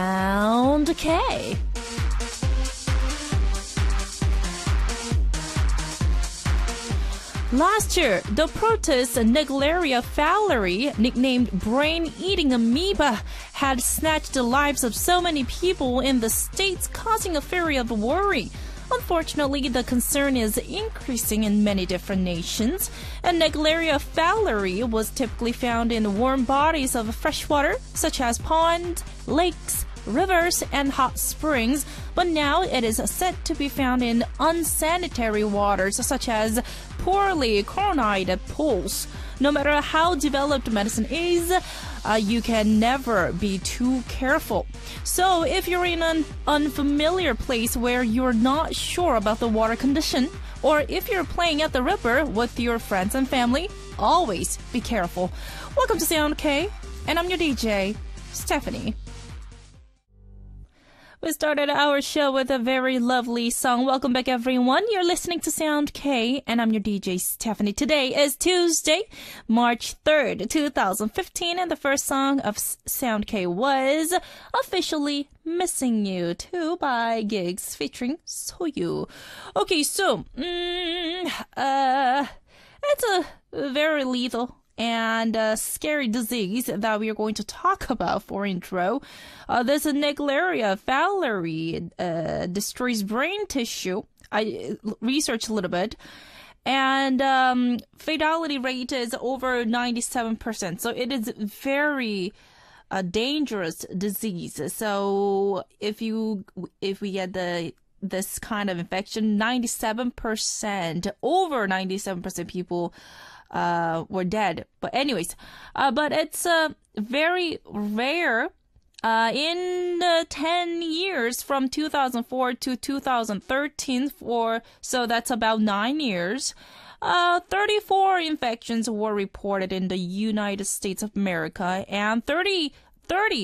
Sound K. Last year, the protist Naegleria fowleri, nicknamed brain-eating amoeba, had snatched the lives of so many people in the States, causing a fury of worry. Unfortunately, the concern is increasing in many different nations, and Naegleria fowleri was typically found in warm bodies of fresh water, such as ponds, lakes, rivers, and hot springs, but now it is said to be found in unsanitary waters, such as poorly chlorinated pools. No matter how developed medicine is, you can never be too careful. So if you're in an unfamiliar place where you're not sure about the water condition, or if you're playing at the river with your friends and family, always be careful. Welcome to Sound K, and I'm your DJ, Stephanie. We started our show with a very lovely song. Welcome back, everyone. You're listening to Sound K, and I'm your DJ, Stephanie. Today is Tuesday, March 3rd, 2015, and the first song of Sound K was Officially Missing You 2 by Gigs featuring Soyu. Okay, so, it's a very lethal and scary disease that we are going to talk about for intro. There's a Naegleria fowleri, destroys brain tissue. I researched a little bit, and fatality rate is over 97%. So it is very dangerous disease. So if we get this kind of infection, 97%, over 97% people were dead. But anyways, but it's very rare. In 10 years from 2004 to 2013, so that's about 9 years, 34 infections were reported in the United States of America, and 30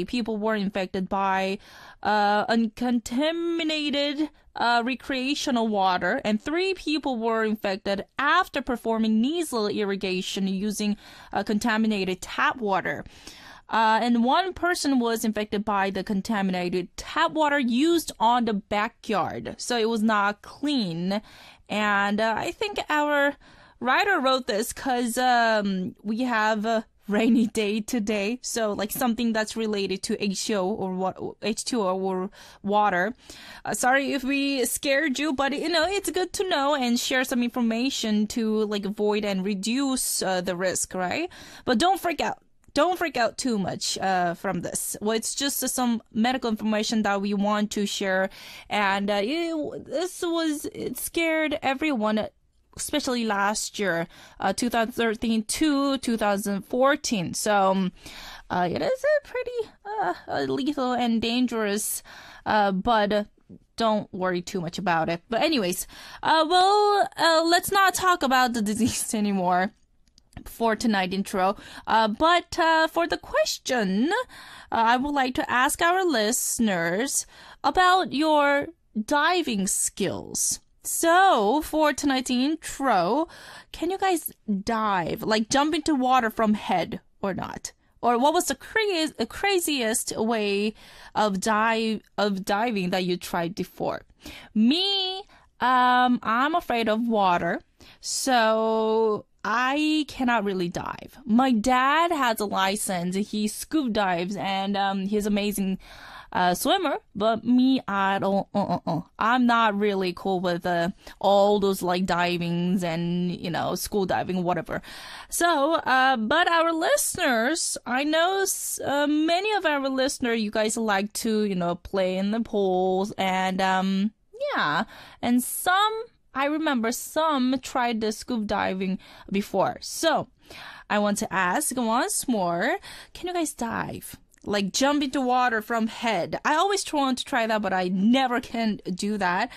people were infected by uncontaminated recreational water, and 3 people were infected after performing nasal irrigation using contaminated tap water. And 1 person was infected by the contaminated tap water used on the backyard. So it was not clean. And I think our writer wrote this because we have a rainy day today. So like something that's related to H2O or what, H2O or water. Sorry if we scared you, but it's good to know and share some information to like avoid and reduce the risk, right? But don't freak out. Don't freak out too much from this. Well, it's just some medical information that we want to share. And it scared everyone, especially last year, 2013 to 2014. So it is a pretty lethal and dangerous, but don't worry too much about it. But anyways, let's not talk about the disease anymore for tonight intro. But for the question, I would like to ask our listeners about your diving skills. So for tonight's intro, can you guys dive, like jump into water from head or not? Or what was the craziest way of diving that you tried before? Me, I'm afraid of water, so I cannot really dive. My dad has a license. He scuba dives, and he's amazing swimmer. But me, I don't. I'm not really cool with all those like divings and school diving, whatever. So, but our listeners, I know many of our listeners, you guys like to play in the pools, and yeah, and I remember some tried the scuba diving before. So I want to ask once more, can you guys dive? Like jump into water from head. I always want to try that, but I never can do that.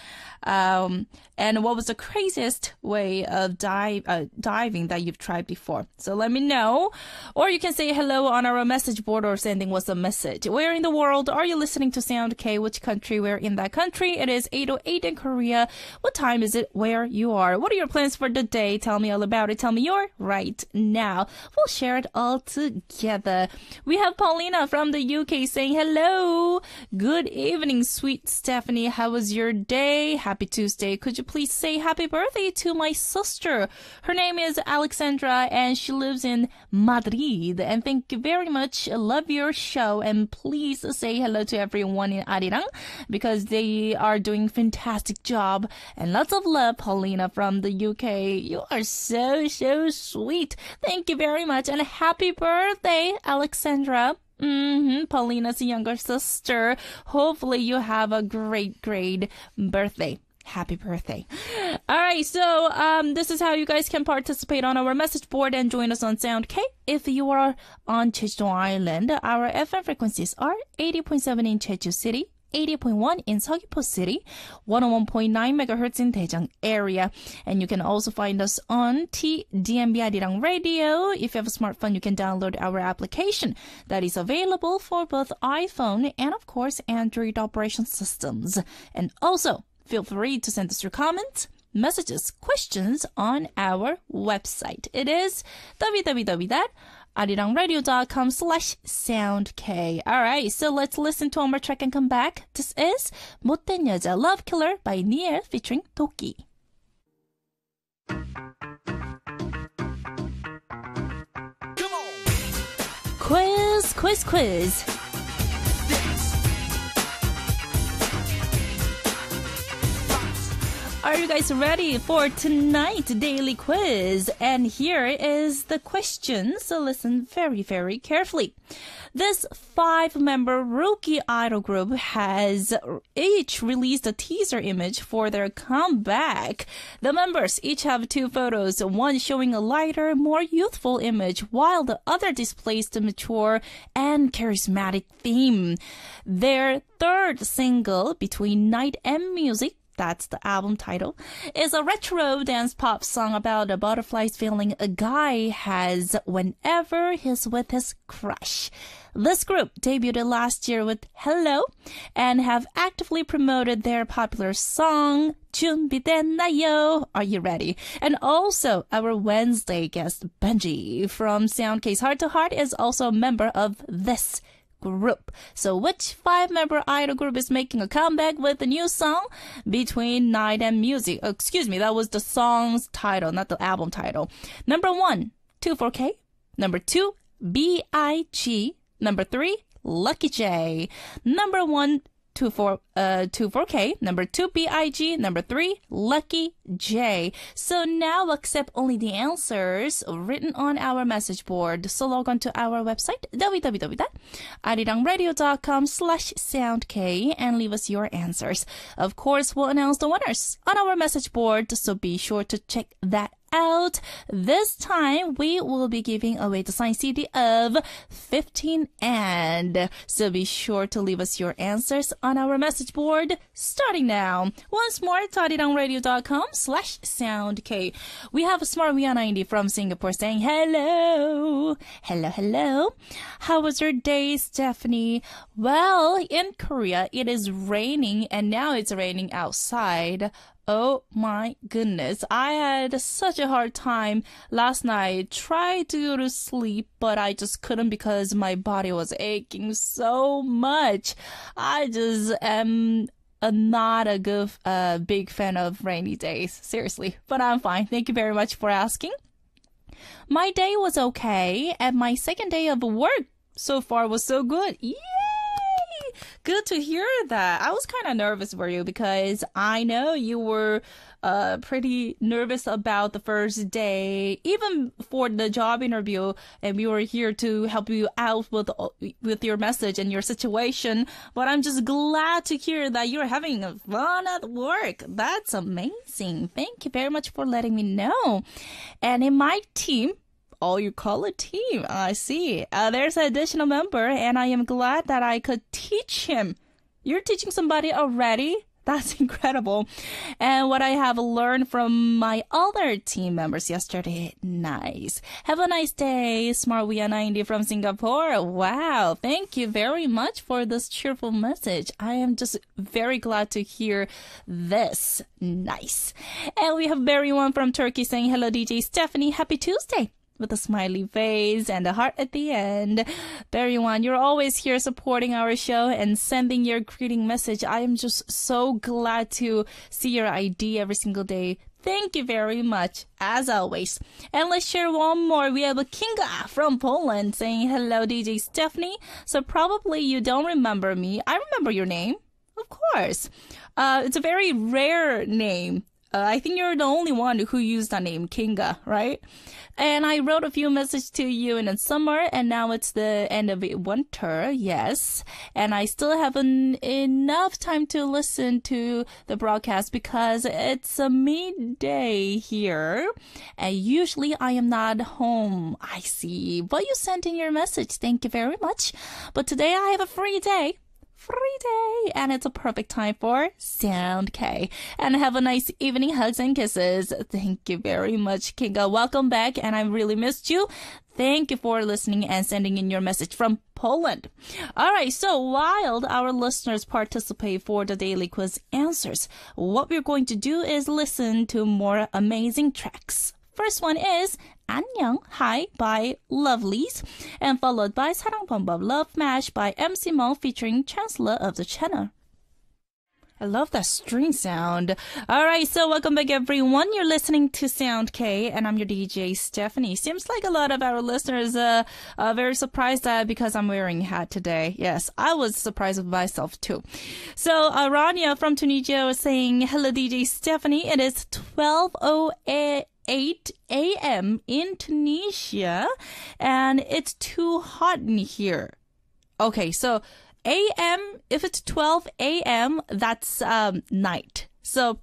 And what was the craziest way of diving that you've tried before? So let me know. Or you can say hello on our message board or sending us a message. Where in the world are you listening to Sound K? Which country? Where in that country? It is 8:08 in Korea. What time is it where you are? What are your plans for the day? Tell me all about it. Tell me your right now. We'll share it all together. We have Paulina from from the UK saying hello. Good evening, sweet Stephanie. How was your day? Happy Tuesday. Could you please say happy birthday to my sister? Her name is Alexandra and she lives in Madrid. And thank you very much. I love your show. And please say hello to everyone in Arirang because they are doing fantastic job. And lots of love, Paulina from the UK. You are so sweet. Thank you very much. And happy birthday, Alexandra. Paulina's younger sister. Hopefully you have a great birthday. Happy birthday. All right, so this is how you guys can participate on our message board and join us on Sound K. If you are on Jeju Island, our FM frequencies are 80.7 in Jeju City, 80.1 in Seogwipo City, 101.9 megahertz in Daejeong area. And you can also find us on TDMB Arirang Radio. If you have a smartphone, you can download our application that is available for both iPhone and, of course, Android operation systems. And also, feel free to send us your comments, messages, questions on our website. It is www.arirangradio.com/soundk. All right, so let's listen to one more track and come back. This is 못된 여자 Love Killer by Niel featuring Toki. Quiz. Are you guys ready for tonight's daily quiz? And here is the question, so listen very, very carefully. This 5-member rookie idol group has each released a teaser image for their comeback. The members each have 2 photos, one showing a lighter, more youthful image, while the other displays the mature and charismatic theme. Their third single, Between Night and Music, that's the album title, is a retro dance pop song about a butterflies feeling a guy has whenever he's with his crush. This group debuted last year with Hello and have actively promoted their popular song 준비됐나요? Are you ready? And also our Wednesday guest Benji from Soundcase Heart to Heart is also a member of this group. So which 5-member idol group is making a comeback with a new song? Between Night and Music. Excuse me, that was the song's title, not the album title. Number 1, 24K. Number 2, B.I.G. Number 3, Lucky J. Number 1, 24K. Number 2, B.I.G. Number 3, Lucky J. So now accept only the answers written on our message board. So log on to our website, www.arirangradio.com/soundk and leave us your answers. Of course, we'll announce the winners on our message board, so be sure to check that out. This time, we will be giving away the signed CD of 15 and. So be sure to leave us your answers on our message board starting now. Once more, arirangradio.com/soundk. We have a smart Mia90 from Singapore saying hello. Hello. How was your day, Stephanie? Well, in Korea, it is raining and now it's raining outside. Oh my goodness. I had such a hard time last night. Tried to go to sleep, but I just couldn't because my body was aching so much. I just am not a good, big fan of rainy days. Seriously. But I'm fine. Thank you very much for asking. My day was okay, and my second day of work so far was so good. Yay! Good to hear that. I was kind of nervous for you because I know you were pretty nervous about the first day, even for the job interview, and we were here to help you out with your message and your situation. But I'm just glad to hear that you're having fun at work. That's amazing. Thank you very much for letting me know. And in my team, oh, you call it team. I see. There's an additional member, and I am glad that I could teach him. You're teaching somebody already? That's incredible. And what I have learned from my other team members yesterday, nice. Have a nice day, Smart Wea90 from Singapore. Wow, thank you very much for this cheerful message. I am just very glad to hear this. Nice. And we have Barry1 from Turkey saying, hello, DJ Stephanie. Happy Tuesday. with a smiley face and a heart at the end. Everyone, you're always here supporting our show and sending your greeting message. I am just so glad to see your ID every single day. Thank you very much, as always. And let's share one more. We have a Kinga from Poland saying, hello, DJ Stephanie. So probably you don't remember me. I remember your name. Of course. It's a very rare name. I think you're the only one who used that name, Kinga, right? And I wrote a few messages to you in the summer, and now it's the end of winter, yes. And I still haven't enough time to listen to the broadcast because it's a midday here. And usually I am not home. I see. But you sent in your message. Thank you very much. But today I have a free day. And it's a perfect time for Sound K. And have a nice evening. Hugs and kisses. Thank you very much, Kinga. Welcome back, and I really missed you. Thank you for listening and sending in your message from Poland. All right, so while our listeners participate for the daily quiz answers, what we're going to do is listen to more amazing tracks. First one is 안녕, Hi by Lovelies, and followed by 사랑방법 Love Mash by MC Mo featuring Chancellor of the Channel. I love that string sound. All right, so welcome back, everyone. You're listening to Sound K, and I'm your DJ, Stephanie. Seems like a lot of our listeners are very surprised because I'm wearing a hat today. Yes, I was surprised with myself, too. So, Rania from Tunisia was saying, hello, DJ Stephanie. It is 12:08 a.m. in Tunisia, and it's too hot in here. Okay, so a.m., if it's 12 a.m., that's night. So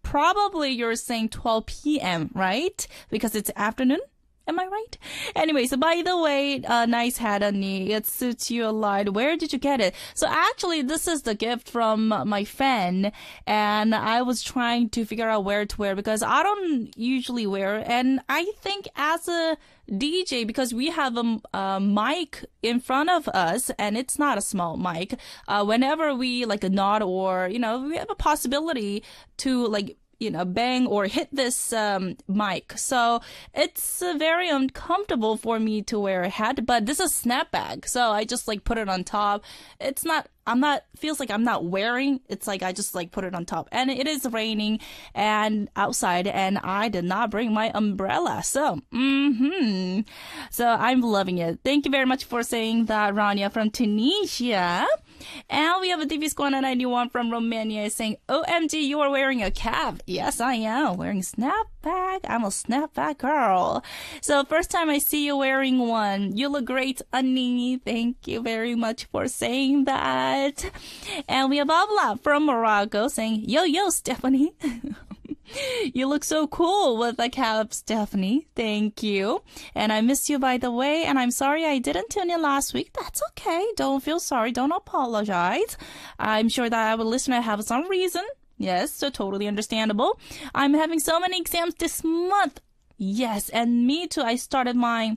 probably you're saying 12 p.m., right? Because it's afternoon. Am I right? Anyway, so by the way, nice hat, Annie. It suits you a lot. Where did you get it? So actually, this is the gift from my fan, and I was trying to figure out where to wear because I don't usually wear, and I think as a DJ, because we have a mic in front of us, and it's not a small mic, whenever we like a nod or, we have a possibility to like, bang or hit this mic. So it's very uncomfortable for me to wear a hat, but this is a snapback. So I just like put it on top. Feels like I'm not wearing. It's like I just like put it on top. And it is raining and outside, and I did not bring my umbrella. So, So I'm loving it. Thank you very much for saying that, Rania from Tunisia. And we have a TV Squad 91 from Romania saying, OMG, you are wearing a cap. Yes, I am wearing a snapback. I'm a snapback girl. So first time I see you wearing one. You look great, Annie. Thank you very much for saying that. And we have Abla from Morocco saying, yo, Stephanie. You look so cool with the cap, Stephanie. Thank you. And I missed you, by the way. And I'm sorry I didn't tune in last week. That's okay. Don't feel sorry. Don't apologize. I'm sure that our listener have some reason. Yes, so totally understandable. I'm having so many exams this month. Yes, and me too. I started my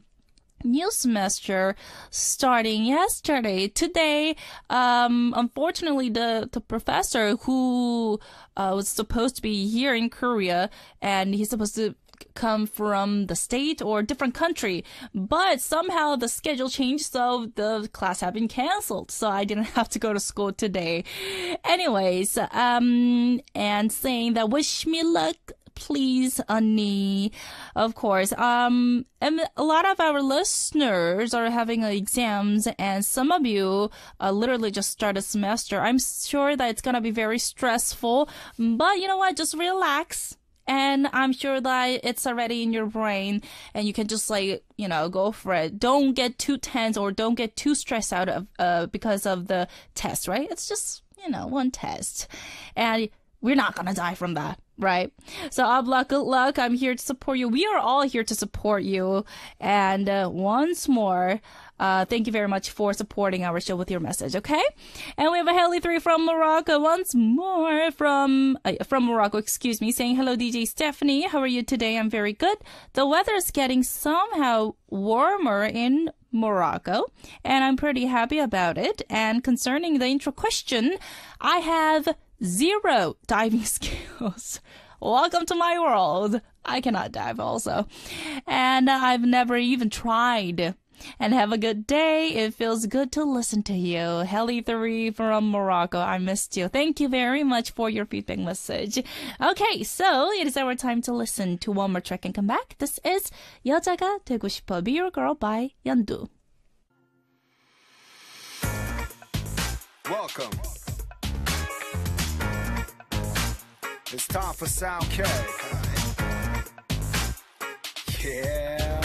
new semester starting yesterday. Today, unfortunately, the professor who was supposed to be here in Korea, and he's supposed to come from the state or different country, but somehow the schedule changed, so the class have been canceled, so I didn't have to go to school today. Anyways, and saying that wish me luck, please, Annie. Of course. And a lot of our listeners are having exams, and some of you literally just started semester. I'm sure that it's gonna be very stressful, but you know what? Just relax. And I'm sure that it's already in your brain, and you can just go for it. Don't get too tense or don't get too stressed out of because of the test, right? It's just, one test. And we're not gonna die from that, right? So, Abla, good luck. I'm here to support you. We are all here to support you. And once more, thank you very much for supporting our show with your message, okay? And we have a Haley 3 from Morocco once more from Morocco, saying, hello, DJ Stephanie. How are you today? I'm very good. The weather is getting somehow warmer in Morocco, and I'm pretty happy about it. And concerning the intro question, I have 0 diving skills. Welcome to my world. I cannot dive also. And I've never even tried. And have a good day. It feels good to listen to you. Heli3 from Morocco. I missed you. Thank you very much for your feedback message. Okay, so it is our time to listen to one more track and come back. This is 여자가 되고 싶어 Be Your Girl by 연두. Welcome. It's time for Sound K. Yeah, man.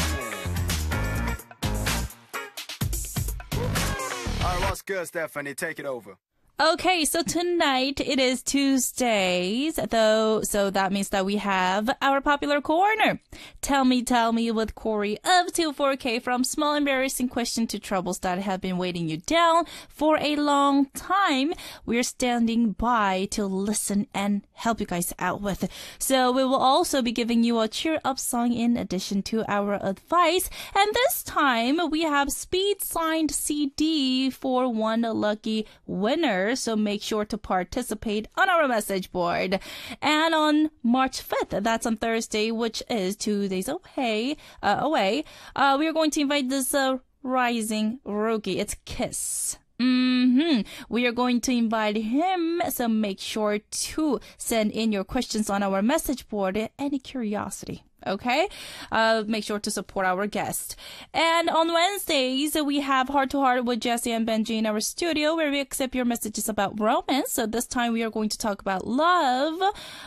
All right, what's good, Stephanie? Take it over. Okay, so tonight it is Tuesdays, though, so that means that we have our popular corner. Tell me with Cory of 24K, from small embarrassing question to troubles that have been weighing you down for a long time. We're standing by to listen and help you guys out with. So we will also be giving you a cheer up song in addition to our advice. And this time we have speed signed CD for one lucky winner. So make sure to participate on our message board. And on March 5th, that's on Thursday, which is 2 days away, we are going to invite this rising rookie. It's Kiss. We are going to invite him, so make sure to send in your questions on our message board. Any curiosity, okay? Make sure to support our guest. And on Wednesdays, we have Heart to Heart with Jesse and Benji in our studio, where we accept your messages about romance. So this time we are going to talk about love.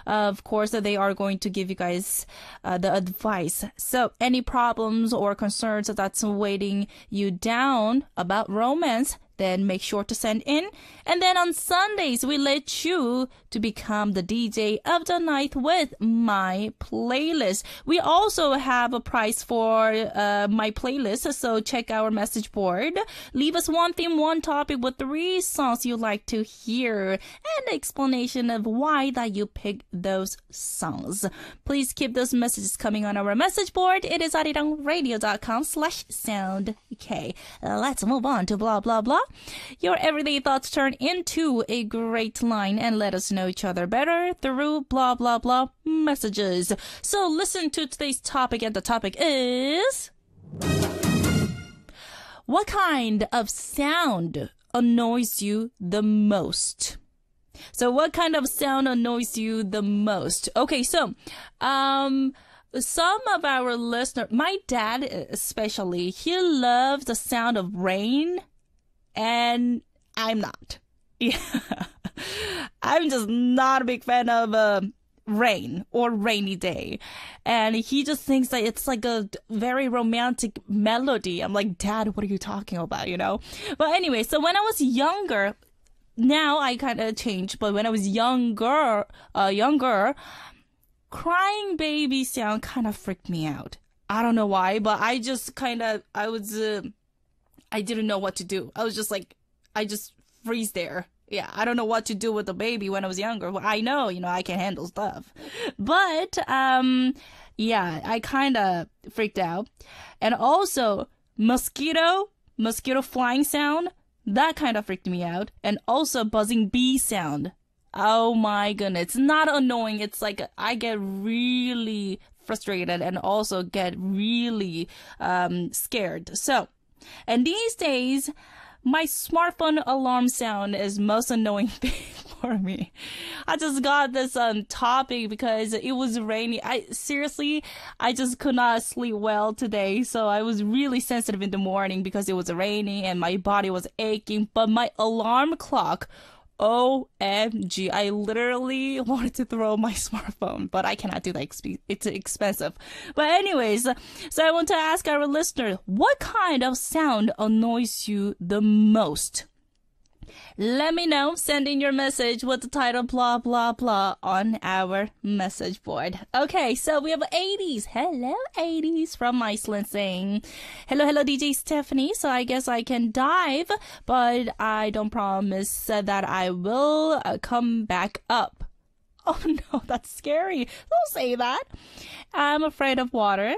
Of course, they are going to give you guys the advice. So any problems or concerns that's weighing you down about romance, then make sure to send in. And then on Sundays, we let you to become the DJ of the night with My Playlist. We also have a prize for My Playlist, so check our message board. Leave us one theme, one topic with 3 songs you'd like to hear and an explanation of why that you picked those songs. Please keep those messages coming on our message board. It is arirang.radio.com/sound. Okay, let's move on to blah, blah, blah. Your everyday thoughts turn into a great line and let us know each other better through blah, blah, blah messages. So listen to today's topic, and the topic is: what kind of sound annoys you the most? So what kind of sound annoys you the most? Okay, so some of our listeners, my dad especially, he loves the sound of rain. And I'm not. Yeah. I'm just not a big fan of rain or rainy day. And he just thinks that it's like a very romantic melody. I'm like, Dad, what are you talking about, you know? But anyway, so when I was younger, now I kind of changed, but when I was younger, crying baby sound kind of freaked me out. I don't know why, but I just I didn't know what to do. I was just like, I just freeze there. Yeah, I don't know what to do with the baby when I was younger. Well, I know, I can handle stuff. But, yeah, I kind of freaked out. And also, mosquito flying sound, that kind of freaked me out. And also buzzing bee sound. Oh my goodness. It's not annoying. It's like I get really frustrated and also get really scared. So, and these days, my smartphone alarm sound is most annoying thing for me. I just got this topic because it was rainy. I just could not sleep well today. So I was really sensitive in the morning because it was raining and my body was aching. But my alarm clock, OMG, I literally wanted to throw my smartphone, but I cannot do that. It's expensive. But anyways, so I want to ask our listener, what kind of sound annoys you the most? Let me know. Send in your message with the title blah, blah, blah on our message board. Okay, so we have 80s. Hello, 80s from Iceland saying, hello, DJ Stephanie. So I guess I can dive, but I don't promise that I will come back up. Oh no, that's scary. Don't say that. I'm afraid of water.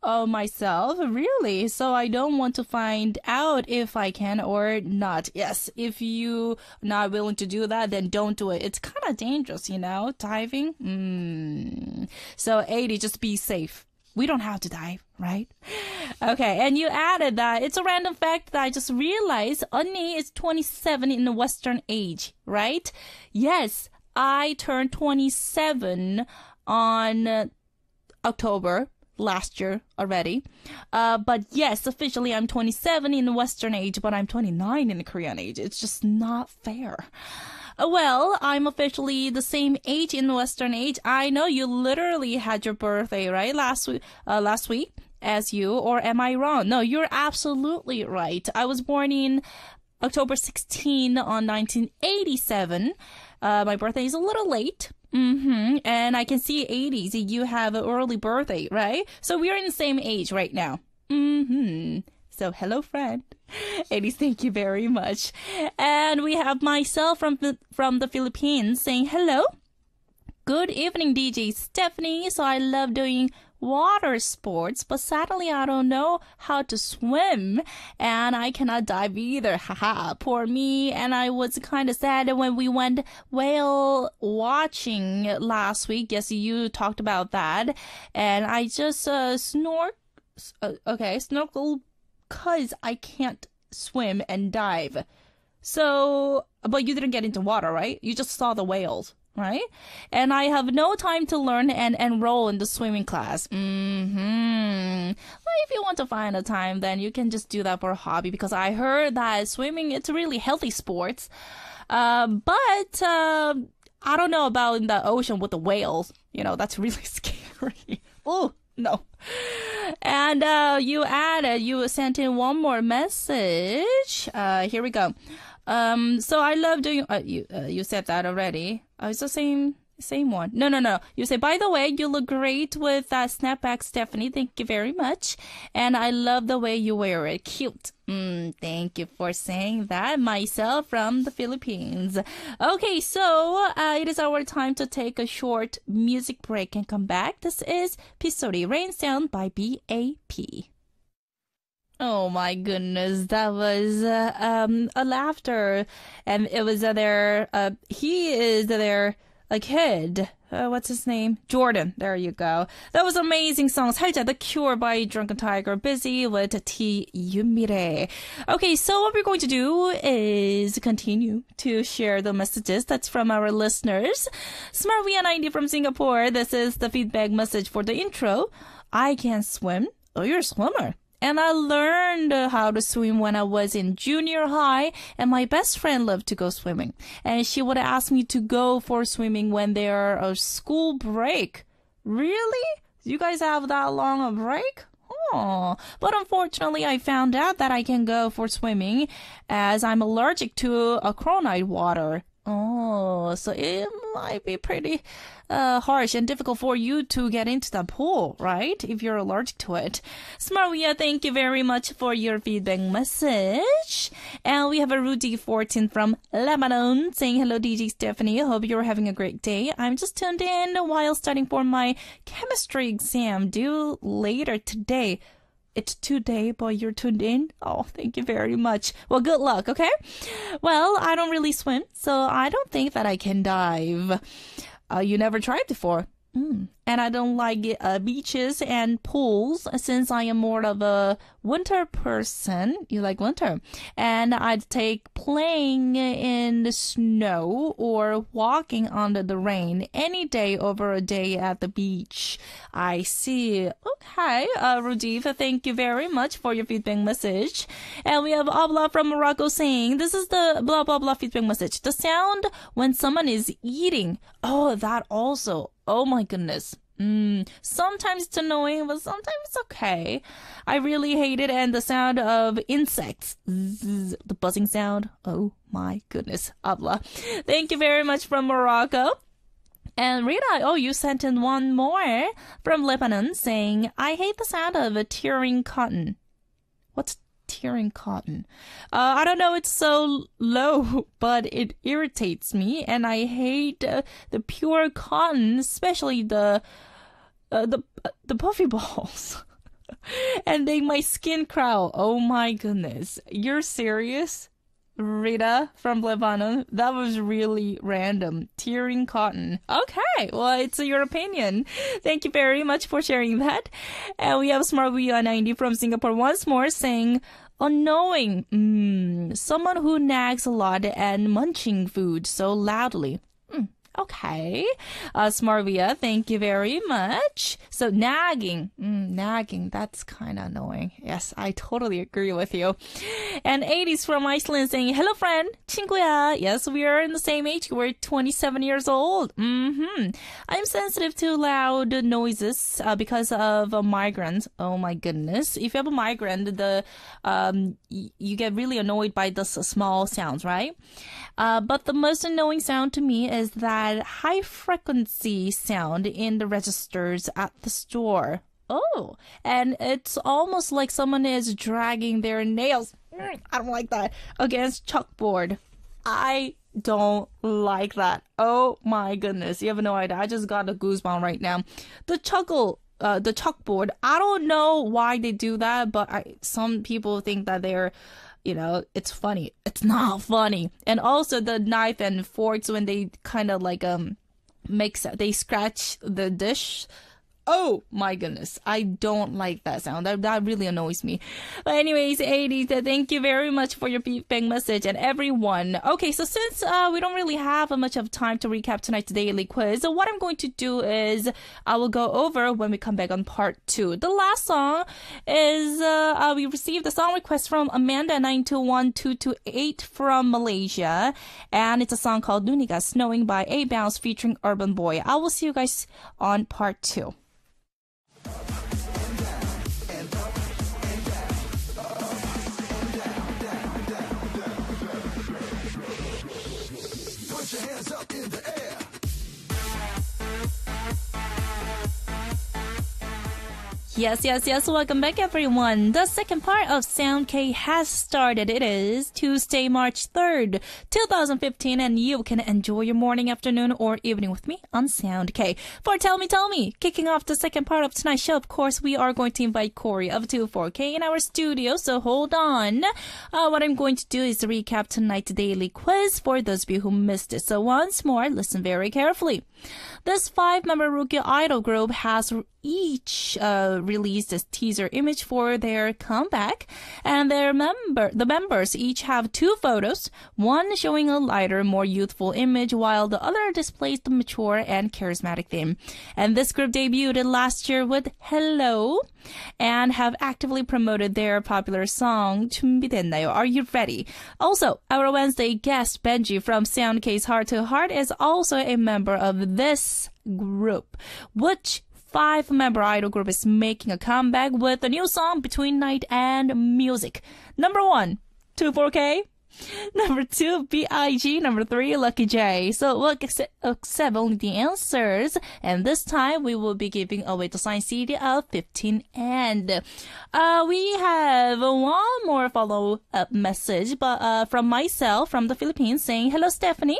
myself, really. So I don't want to find out if I can or not. Yes, if you not willing to do that, then don't do it. It's kind of dangerous, diving. So 80, just be safe. We don't have to dive, right? Okay, and you added that it's a random fact that I just realized 언니 is 27 in the Western age, right? Yes, I turned 27 on October last year already. But yes, officially I'm 27 in the Western age, but I'm 29 in the Korean age. It's just not fair. Well, I'm officially the same age in the Western age. I know you literally had your birthday, right? Last week as you, or am I wrong? No, you're absolutely right. I was born in October 16 on 1987. My birthday is a little late. And I can see 80s. You have an early birthday, right? So we're in the same age right now. So hello, friend. 80s, thank you very much. And we have myself from the Philippines saying hello. Good evening, DJ Stephanie. So I love doing water sports, but sadly I don't know how to swim and I cannot dive either. Haha, poor me. And I was kind of sad when we went whale watching last week. Yes, you talked about that. And I just snorkel because I can't swim and dive. So, but you didn't get into water, right? You just saw the whales, right? And I have no time to learn and enroll in the swimming class. Well, if you want to find a time, then you can just do that for a hobby, because I heard that swimming, it's a really healthy sport. But I don't know about in the ocean with the whales. That's really scary. Oh, no. And you sent in one more message. Here we go. So I love doing, you said that already. It's the same one. No. You say, by the way, you look great with that snapback, Stephanie. Thank you very much. And I love the way you wear it. Cute. Thank you for saying that. Myself from the Philippines. Okay, so it is our time to take a short music break and come back. This is Pisori Rain Sound by BAP. Oh my goodness, that was a laughter, and it was he is their kid. What's his name? Jordan. There you go. That was amazing song. 살자, The Cure by Drunken Tiger. Busy with T. Yumire. Okay, so what we're going to do is continue to share the messages that's from our listeners. Smarvia90 from Singapore. This is the feedback message for the intro. I can't swim. Oh, you're a swimmer. And I learned how to swim when I was in junior high, and my best friend loved to go swimming. And she would ask me to go for swimming when there are a school break. Really? You guys have that long a break? Oh. But unfortunately, I found out that I can go for swimming as I'm allergic to acronite water. Oh, so it might be pretty harsh and difficult for you to get into the pool, right? If you're allergic to it. Smarwia, thank you very much for your feedback message. And we have a Rudy14 from Lebanon saying, hello, DJ Stephanie. Hope you're having a great day. I'm just tuned in while studying for my chemistry exam due later today. It's today, but you're tuned in. Oh, thank you very much. Well, good luck, okay? Well, I don't really swim, so I don't think that I can dive. You never tried before. And I don't like beaches and pools since I am more of a winter person. You like winter. And I'd take playing in the snow or walking under the rain any day over a day at the beach. I see. Okay, Rudiva, thank you very much for your feedback message. And we have Abla from Morocco saying, this is the blah, blah, blah feedback message. The sound when someone is eating. Oh, that also. Oh my goodness. Sometimes it's annoying, but sometimes it's okay. I really hate it. And the sound of insects. Zzz, the buzzing sound. Oh my goodness. Abla. Thank you very much from Morocco. And Rita, you sent in one more from Lebanon saying, I hate the sound of tearing cotton. What's tearing cotton? I don't know, it's so low, but it irritates me, and I hate the pure cotton, especially the puffy balls. And make my skin crawl. Oh my goodness. You're serious? Rita from Lebanon. That was really random. Tearing cotton. Okay, well, it's your opinion. Thank you very much for sharing that. And we have Smart View 90 from Singapore once more saying, annoying. Someone who nags a lot and munching food so loudly. Okay. Smarvia, thank you very much. So nagging. Nagging, that's kind of annoying. Yes, I totally agree with you. And 80s from Iceland saying, hello friend, 친구야. Yes, we are in the same age. We're 27 years old. I'm sensitive to loud noises because of migraines. Oh my goodness. If you have a migraine, you get really annoyed by the small sounds, right? But the most annoying sound to me is that high frequency sound in the registers at the store. Oh, and it's almost like someone is dragging their nails. I don't like that. Against chalkboard. I don't like that. Oh my goodness. You have no idea. I just got a goosebump right now. The chalkboard. I don't know why they do that, but some people think that they're, it's funny. It's not funny. And also the knife and forks when they kind of like they scratch the dish. Oh my goodness. I don't like that sound. That really annoys me. But anyways, 80, thank you very much for your feedback message and everyone. Okay, so since we don't really have much of time to recap tonight's daily quiz, what I'm going to do is I will go over when we come back on part 2. The last song is we received a song request from Amanda 921228 from Malaysia, and it's a song called Nuniga Snowing by A Bounce featuring Urban Boy. I will see you guys on part 2. Put your hands up in the air. Yes. Welcome back, everyone. The second part of Sound K has started. It is Tuesday, March 3rd, 2015, and you can enjoy your morning, afternoon, or evening with me on Sound K. For Tell Me, kicking off the second part of tonight's show, of course, we are going to invite Cory of 24K in our studio, so hold on. What I'm going to do is recap tonight's daily quiz for those of you who missed it. So once more, listen very carefully. This 5-member rookie idol group has each released a teaser image for their comeback, and the members each have 2 photos, one showing a lighter, more youthful image, while the other displays the mature and charismatic theme. And this group debuted last year with Hello and have actively promoted their popular song 준비됐나요? Are you ready? Also, our Wednesday guest Benji from Sound K's Heart to Heart is also a member of this group, which 5-member idol group is making a comeback with a new song Between Night and Music. Number 1, 24K. Number 2, B.I.G. Number 3, Lucky J. So we'll accept only the answers. And this time we will be giving away the signed CD of 15. And we have one more follow-up message from myself from the Philippines saying, hello, Stephanie.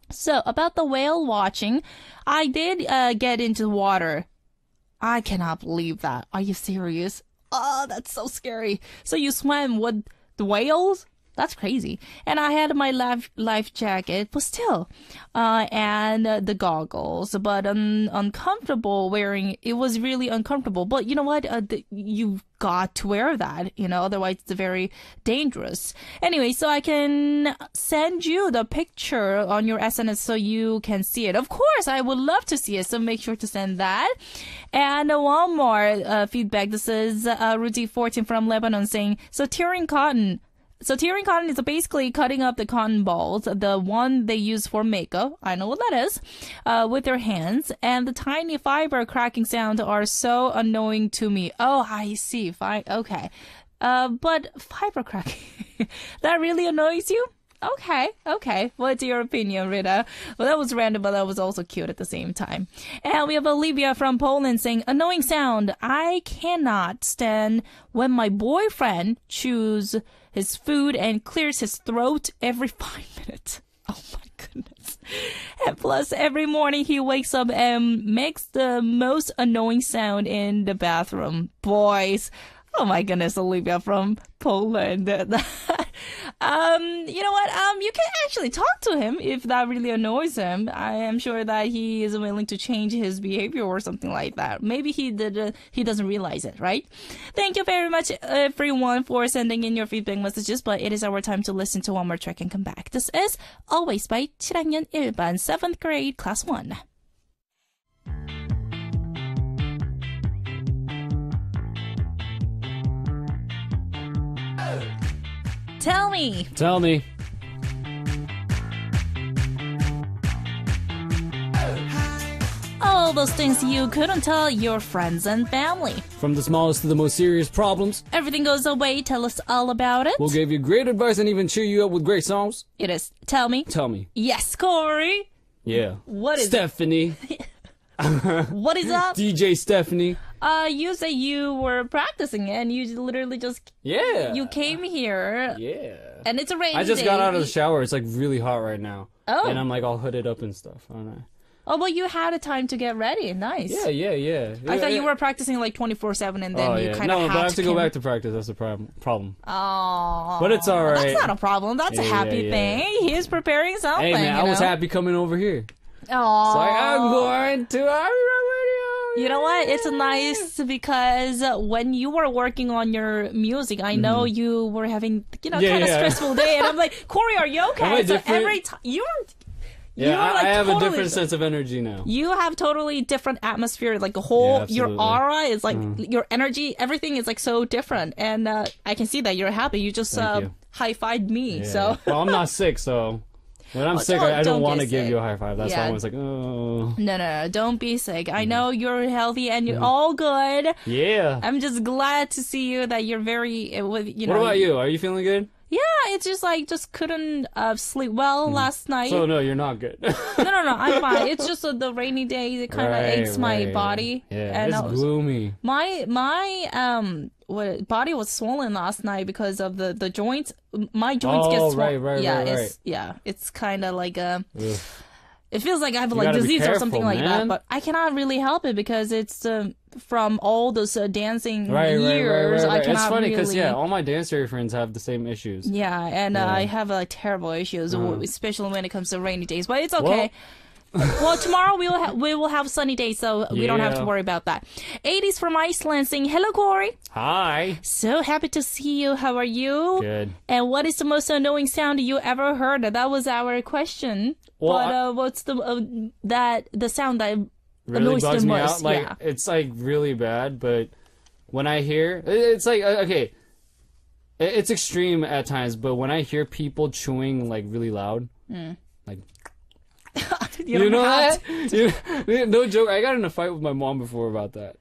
So about the whale watching, I did get into water. I cannot believe that. Are you serious? Oh, that's so scary. So you swam with the whales? That's crazy. And I had my life jacket, but still, and the goggles, but uncomfortable wearing. It was really uncomfortable. But you know what? You've got to wear that, otherwise it's very dangerous. Anyway, so I can send you the picture on your SNS so you can see it. Of course, I would love to see it, so make sure to send that. And one more feedback. This is Rudy14 from Lebanon saying, So tearing cotton is basically cutting up the cotton balls, the one they use for makeup. I know what that is, with their hands. And the tiny fiber cracking sounds are so annoying to me. Oh, I see. Fine. Okay. But fiber cracking, that really annoys you? Okay. What's your opinion, Rita? Well, that was random, but that was also cute at the same time. And we have Olivia from Poland saying, annoying sound. I cannot stand when my boyfriend chews his food and clears his throat every 5 minutes. Oh my goodness. And Plus, every morning he wakes up and makes the most annoying sound in the bathroom. Boys. Oh my goodness, Olivia from Poland. You know what? You can actually talk to him if that really annoys him. I am sure that he is willing to change his behavior or something like that. Maybe he doesn't realize it, right? Thank you very much, everyone, for sending in your feedback messages. But it is our time to listen to one more track and come back. This is Always by 7학년 1반, 7th grade, class 1. Tell me. Tell me. All those things you couldn't tell your friends and family. From the smallest to the most serious problems, Everything goes away. Tell us all about it. we'll give you great advice and even cheer you up with great songs. It is Tell Me. Tell me. Yes, Cory. Yeah. What is Stephanie. What is up? DJ Stephanie. You say you were practicing and you literally just Yeah. you came here Yeah. and it's a rainy I just day. got out of the shower. It's like really hot right now. Oh. And I'm like all hooded up and stuff. Aren't I? Oh, well, you had a time to get ready. Nice. Yeah. I thought you were practicing like 24/7 and then Oh, you yeah. kind of No, had but I have to go come- back to practice. That's the problem. Oh. But it's all right. That's not a problem. That's a Yeah, happy yeah. thing. He's preparing something. Hey, man, I you was know? happy coming over here. Aw. It's like, I'm going to radio. You know what? It's nice because when you were working on your music, I know you were having, Yeah, kind of yeah. stressful day. And I'm like, Cory, are you okay? Am I So different? every time you're Yeah, like I have totally, a different sense of energy now. You have totally different atmosphere. Like the whole, Yeah, your absolutely. aura is like, your energy, everything is like so different. And I can see that you're happy. You just Thank you. high-fived me. Yeah. So Well, I'm not sick, so when I'm Oh, sick, don't- I don't don't want to get give sick. you a high five. That's why Yeah. I was like, oh. no, don't be sick. I know you're healthy and you're all good. Yeah. I'm just glad to see you that you're very, with you know. What about you? Are you feeling good? Yeah, it's just like just couldn't sleep well last night. So no, you're not good. No, I'm fine. It's just the rainy day that kind of aches my body. Yeah, and it's gloomy. my body was swollen last night because of the joints. My joints get Oh, swollen. right, yeah, right. it's kind of like a. Ugh. It feels like I have You like gotta be disease or something careful, like that, man. but I cannot really help it because it's from all those dancing Right. years. I cannot It's funny because really. all my dancer friends have the same issues. Yeah, and I have terrible issues, especially when it comes to rainy days. But it's okay. Well, tomorrow we will have sunny days, so we don't have to Yeah. worry about that. 80s from Iceland sing, "Hello, Cory. Hi. So happy to see you. How are you? Good. And what is the most annoying sound you ever heard? That was our question. Well, but what's the sound that Really annoys bugs the me most? out. Like Yeah. it's like really bad, but when I hear, it's like okay, it's extreme at times. But when I hear people chewing like really loud, like. You You don't know have that? No joke. I got in a fight with my mom before about that.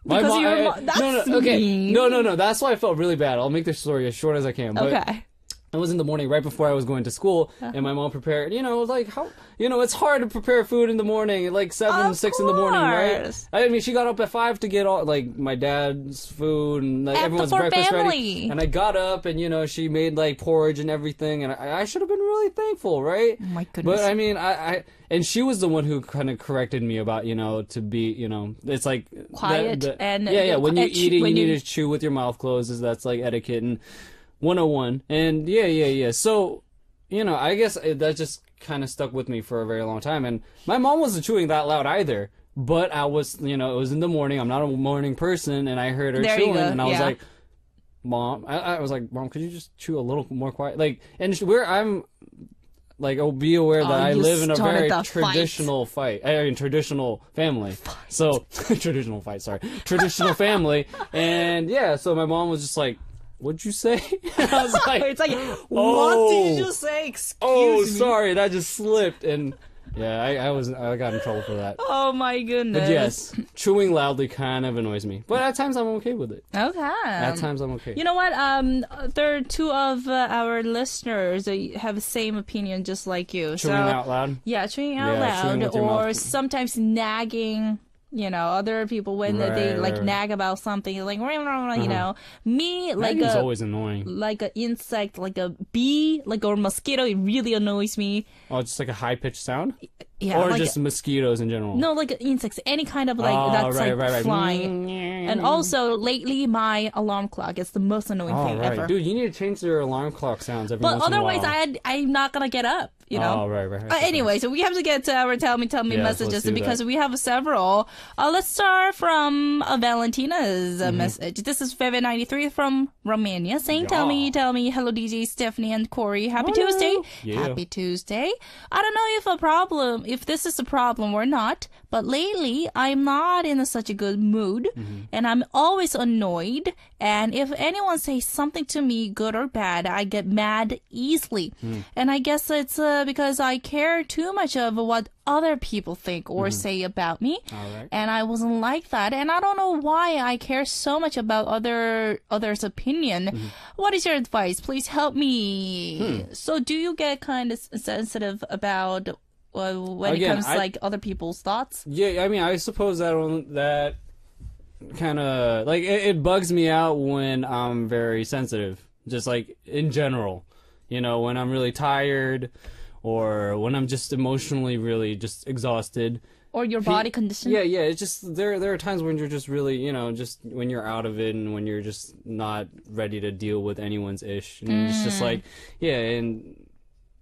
My Because mom, your I- mom- that's no, okay. mean. No. That's why I felt really bad. I'll make this story as short as I can. But Okay. it was in the morning right before I was going to school, and my mom prepared, like how, it's hard to prepare food in the morning, at like 7, Of 6 in the morning, right? course. I mean, she got up at 5 to get all, like, my dad's food and like And everyone's for breakfast family. ready. And I got up and, she made like porridge and everything, and I should have been really thankful, right? Oh my goodness. But I mean, and she was the one who kind of corrected me about, to be, it's like Quiet and- yeah, when you're and eating, when you you- need to chew with your mouth closed. That's like etiquette and 101. And yeah. So, I guess that just kind of stuck with me for a very long time. And my mom wasn't chewing that loud either. But I was, it was in the morning. I'm not a morning person, and I heard her There you chewing, go, and I was yeah. like, "Mom," I was like, "Mom, could you just chew a little more quiet?" Like, and I'm like, oh, be aware that I you live in a started very the fight. traditional traditional family. So traditional fight, sorry, traditional family, and yeah. So my mom was just like, "What'd you say?" And I was like, It's like, "Oh, what did you just say? Excuse oh, me. sorry, that just slipped." And yeah, I got in trouble for that. Oh my goodness. But yes, chewing loudly kind of annoys me. But at times I'm okay with it. Okay. At times I'm okay. You know what? There are two of our listeners that have the same opinion, just like you. Chewing out loud. Yeah, chewing out Yeah, chewing loud, with your or mouth. sometimes nagging You know, other people when they like nag about something, like you know, me like Nagging's always annoying. like an insect, like a bee, like or mosquito, it really annoys me. Oh, just like a high pitched sound, Yeah, or like, just mosquitoes in general. no, like insects, any kind of like that's like flying. And also lately, my alarm clock is the most annoying thing ever. Dude, you need to change your alarm clock sounds every But once in a otherwise, while. I'm not gonna get up. You know. Oh, right. Anyway, so we have to get to our tell me Yes, messages let's do because that. we have several. Let's start from Valentina's message. This is Feve93 from Romania saying, tell me, hello DJ Stephanie and Cory. Happy Tuesday. Yeah. Happy Tuesday. I don't know if this is a problem or not, but lately I'm not in such a good mood and I'm always annoyed. And if anyone says something to me, good or bad, I get mad easily. And I guess it's because I care too much of what other people think or say about me. Alright. And I wasn't like that. And I don't know why I care so much about others' opinion. What is your advice? Please help me. So do you get kind of sensitive about when it comes to like other people's thoughts? Yeah, I mean, I suppose that kind of like it bugs me out when I'm very sensitive, just like in general. You know, when I'm really tired or when I'm just emotionally really just exhausted. Or your body condition? Yeah, it's just there are times when you're just really, you know, just when you're out of it and when you're just not ready to deal with anyone's ish. And it's just like, yeah, and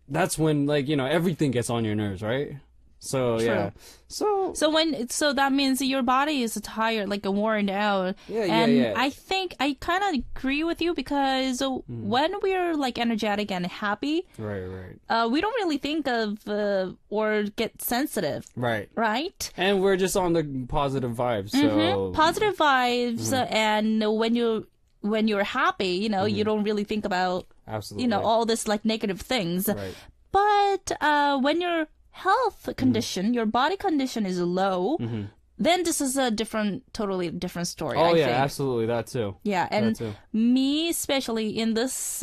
that's when, like, you know, everything gets on your nerves, right? So, True. yeah. So that means your body is tired, like worn out. Yeah. I think I kind of agree with you because when we're like energetic and happy, Right. we don't really think of or get sensitive, Right. right? And we're just on the positive vibes, so... Positive vibes, and when you're happy, you know, you don't really think about, Absolutely. you know, all this like negative things. Right. But when your health condition, your body condition is low, then this is a totally different story. Oh, I yeah, think. absolutely, that too. Yeah, and That too. me, especially in this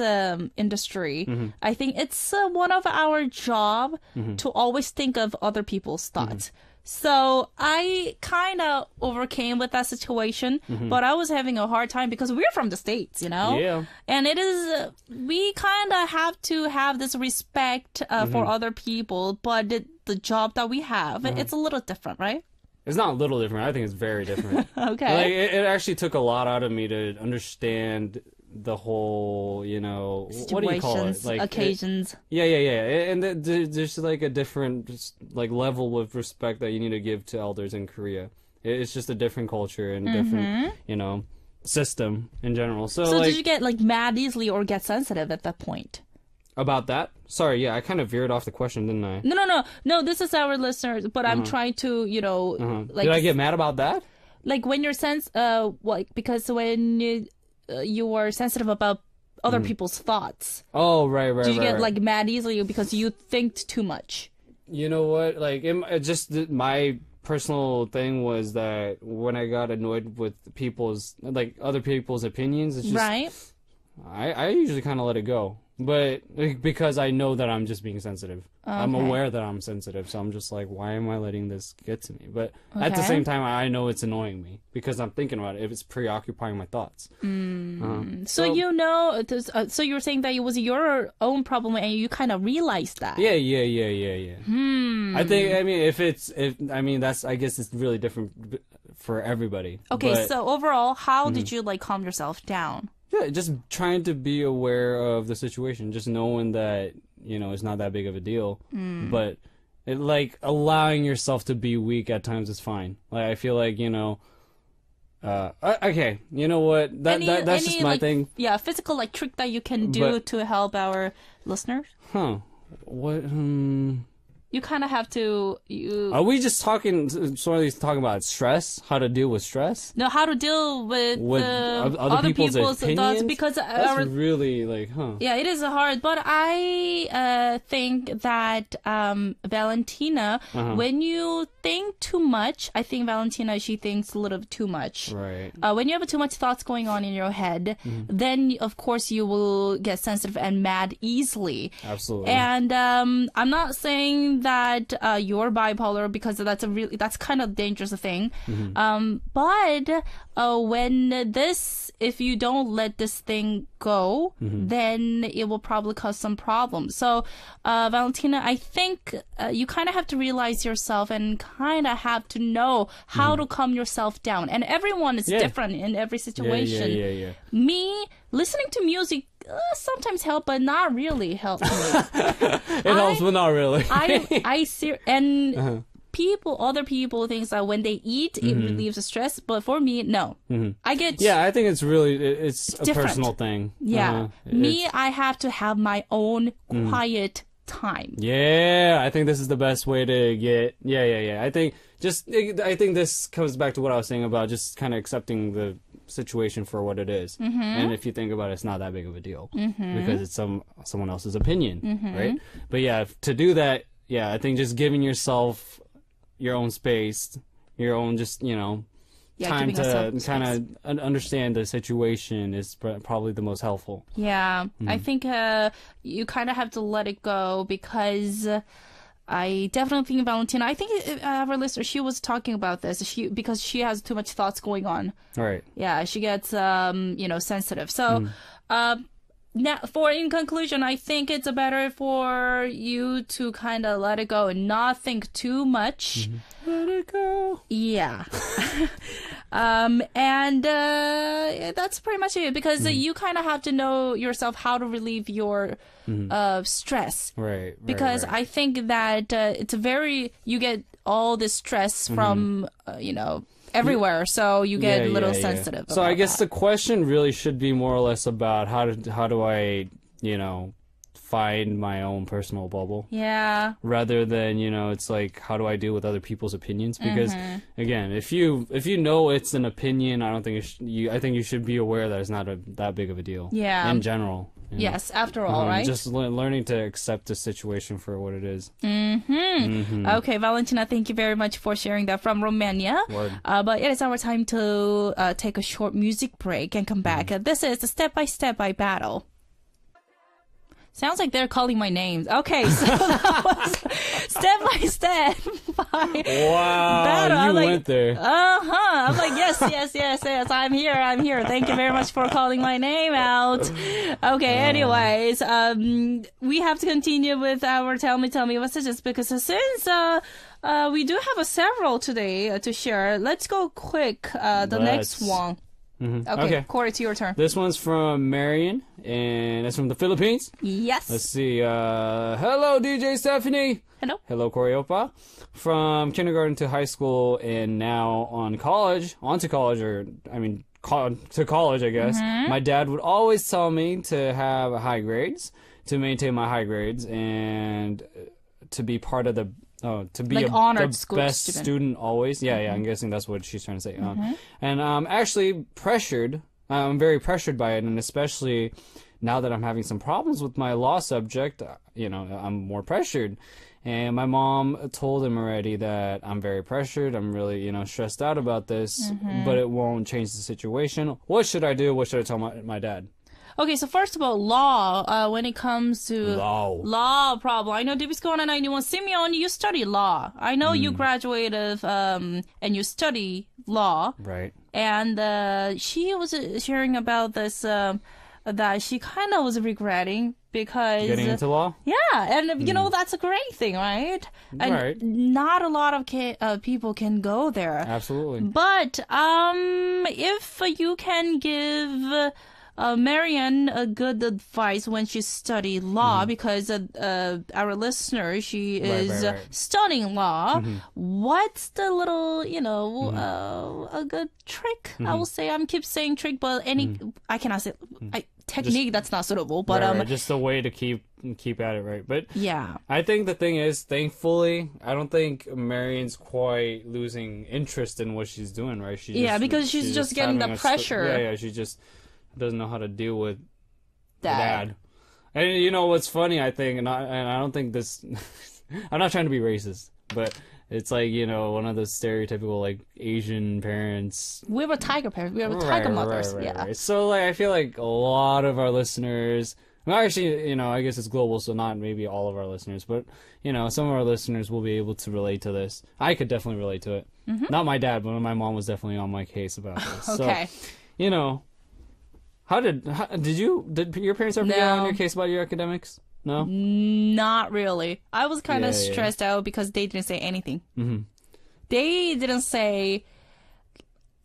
industry, I think it's one of our job to always think of other people's thoughts. So I kind of overcame with that situation, but I was having a hard time because we're from the States, you know? Yeah. And it is, we kind of have to have this respect for other people, but the job that we have, it's a little different, right? It's not a little different. I think it's very different. Okay. Like, it actually took a lot out of me to understand the whole, you know, what do you call it? Situations, Like occasions. Yeah. And there's like a different just, like level of respect that you need to give to elders in Korea. It's just a different culture and a different, you know, system in general. So like, did you get like mad easily or get sensitive at that point? about that? Sorry, yeah, I kind of veered off the question, didn't I? No. This is our listeners, but I'm trying to, you know, like. Did I get mad about that? Like when you're because when you were sensitive about other people's thoughts. Oh, right. Do you get right. like mad easily because you think too much? You know what? Like, my personal thing was that when I got annoyed with other people's opinions, it's just Right. I usually kind of let it go. But because I know that I'm just being sensitive. I'm Okay. aware that I'm sensitive, so I'm just like, why am I letting this get to me? But at the Okay. same time, I know it's annoying me because I'm thinking about it. If it's preoccupying my thoughts. So you know, so you're saying that it was your own problem and you kind of realized that. Yeah. I think, I mean, I guess it's really different for everybody. Okay, But, so overall, how did you like calm yourself down? yeah, just trying to be aware of the situation, just knowing that, you know, it's not that big of a deal. But like allowing yourself to be weak at times is fine. Like, I feel like, you know, okay, you know what? That's just my like, thing. Yeah, physical like trick that you can do But- to help our listeners. Huh. What? You kind of have to Are we just talking about stress? How to deal with stress? know how to deal with other people's thoughts opinions? because That's really like, yeah, it is hard. But I think that Valentina, when you think too much, I think Valentina, she thinks a little too much. Right. When you have too much thoughts going on in your head, then of course you will get sensitive and mad easily. Absolutely. And I'm not saying saying that you're bipolar because that's kind of dangerous thing. But if you don't let this thing go, then it will probably cause some problems. So, Valentina, I think you kind of have to realize yourself and kind of have to know how to calm yourself down. And everyone is different in every situation. Yeah. Me, listening to music sometimes help, but not really help me. It helps, but not really. Other people think that when they eat, it relieves the stress, but for me, no. I get... Yeah, I think it's a different. personal thing. Yeah. I have to have my own quiet time. Yeah, I think this is the best way to get... Yeah. I think this comes back to what I was saying about just kind of accepting the situation for what it is. And if you think about it, it's not that big of a deal because it's someone else's opinion, right? But yeah, to do that, yeah, I think just giving yourself your own space, your own time to kind of understand the situation is probably the most helpful. Yeah, I think you kind of have to let it go because I definitely think Valentina, I think our listener, she was talking about this because she has too much thoughts going on. Right. Yeah, she gets sensitive. So now, in conclusion, I think it's better for you to kind of let it go and not think too much. Let it go. Yeah. That's pretty much it because you kind of have to know yourself how to relieve your stress. Right. Because I think that you get all this stress from, everywhere, so you get a little sensitive. So I guess the question really should be more or less about how do I, find my own personal bubble. Yeah. Rather than, it's like, how do I deal with other people's opinions? Because again, if you know it's an opinion, I don't think I think you should be aware that it's not that big of a deal. Yeah. In general. Yes, after all, right? Just learning to accept the situation for what it is. Okay, Valentina, thank you very much for sharing that from Romania. Word. But it is our time to take a short music break and come back. This is the Step by Step by Battle. Sounds like they're calling my names. Okay, so that was Step by Step by Battle. You went there. I'm like, yes, I'm here. Thank you very much for calling my name out. Okay, anyways, we have to continue with our Tell Me messages because since we do have several today to share, let's go quick. Next one. Okay, Cory, it's your turn. This one's from Marion, and it's from the Philippines. Yes. Let's see. Hello, DJ Stephanie. Hello. Hello, Cory Opa. From kindergarten to high school, and now to college, I guess. My dad would always tell me to have high grades, to maintain my high grades, and to be part of the to be honored the best student always. Yeah, I'm guessing that's what she's trying to say. And I'm actually pressured. I'm very pressured by it, and especially now that I'm having some problems with my law subject, I'm more pressured. And my mom told him already that I'm very pressured. I'm really, stressed out about this, but it won't change the situation. What should I do? What should I tell my dad? Okay, so first of all, law, when it comes to law problem, I know Dibisco 91, Simeon, you study law. I know you graduated and you study law. Right. And she was sharing about this, that she kind of was regretting because... Getting into law? Yeah, and that's a great thing, right? And not a lot of people can go there. Absolutely. But if you can give... Marianne, a good advice when she studied law because our listener, she is studying law. What's the little, a good trick? I will say, keep saying trick, but I cannot say technique that's not suitable. But just a way to keep at it, right? But yeah, I think the thing is, thankfully, I don't think Marianne's quite losing interest in what she's doing, right? Because she's just getting the pressure. She just doesn't know how to deal with dad. And what's funny, I think, and I don't think this I'm not trying to be racist, but it's like, one of those stereotypical like Asian parents. We were tiger parents. We were tiger mothers. Right. So like I feel like a lot of our listeners Well, actually, I guess it's global, so not maybe all of our listeners, but, some of our listeners will be able to relate to this. I could definitely relate to it. Not my dad, but my mom was definitely on my case about this. Okay. So, did your parents ever get on your case about your academics? No? Not really. I was kind of Yeah. stressed out because they didn't say anything. Mm-hmm. They didn't say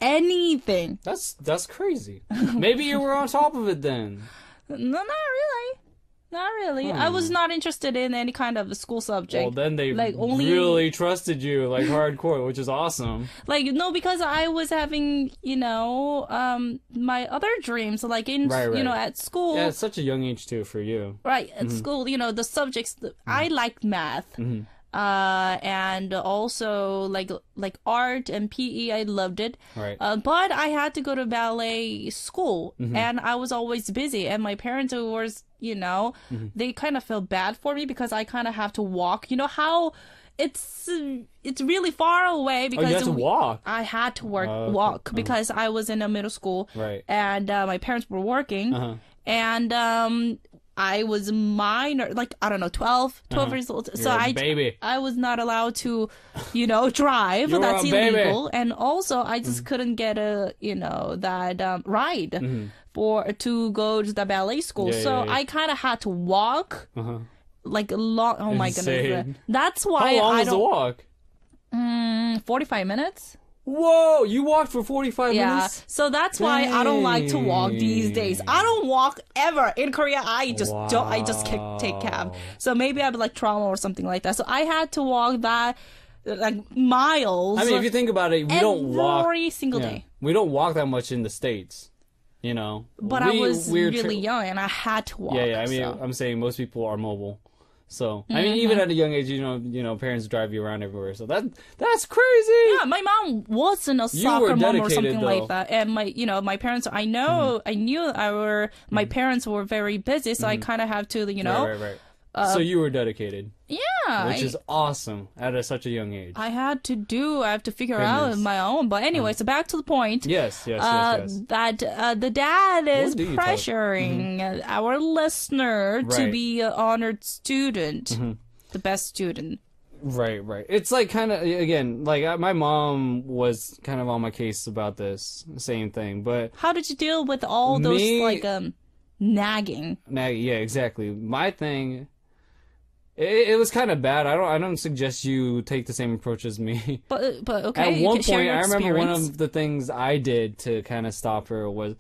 anything. That's crazy. Maybe you were on top of it then. No, not really. Not really. I was not interested in any kind of school subject. Well, then they only really trusted you, like hardcore, which is awesome. because I was having, my other dreams, like in, Right. at school. Yeah, it's such a young age too for you. Right, at school, the subjects, I liked math. And also like art and PE, I loved it. Right. But I had to go to ballet school, and I was always busy. And my parents was, they kind of felt bad for me because I kind of have to walk. You know how it's really far away because you had to walk. I had to okay. walk because I was in a middle school, Right. and my parents were working, and I was minor, like, I don't know, 12 years old. So baby. I was not allowed to, drive. You were That's a baby. illegal. And also, I just couldn't get that ride to go to the ballet school. Yeah, so yeah. I kind of had to walk like a long, oh my goodness. Insane. That's why How long I was the don't, walk? 45 minutes. Whoa, you walked for 45 Yeah, minutes? so that's why I don't like to walk these days. I don't walk ever. In Korea, I just don't. I just take cab. So maybe I have like trauma or something like that. So I had to walk that like miles. I mean, if you think about it, we don't walk every single day. We don't walk that much in the States, But I was really young and I had to walk. Yeah. I mean, so. I'm saying most people are mobile. So, I mean, even at a young age, parents drive you around everywhere. So that's crazy. Yeah, my mom wasn't a You soccer were mom or dedicated, something though. like that. And my parents, I knew my parents were very busy, so I kind of have to, Right. So you were dedicated, yeah, which is awesome at such a young age. I have to figure out Goodness. my own. But anyway, so back to the point. Yes. That the dad is do you tell- pressuring our listener to Right. be an honored student, the best student. Right. It's like kind of, again, like my mom was kind of on my case about this same thing, but How did you deal with all those Me- nagging? now, yeah, exactly. My thing, it was kind of bad. I don't suggest you take the same approach as me. But okay, At you one can share point, your I remember one experience. of the things I did to kind of stop her was,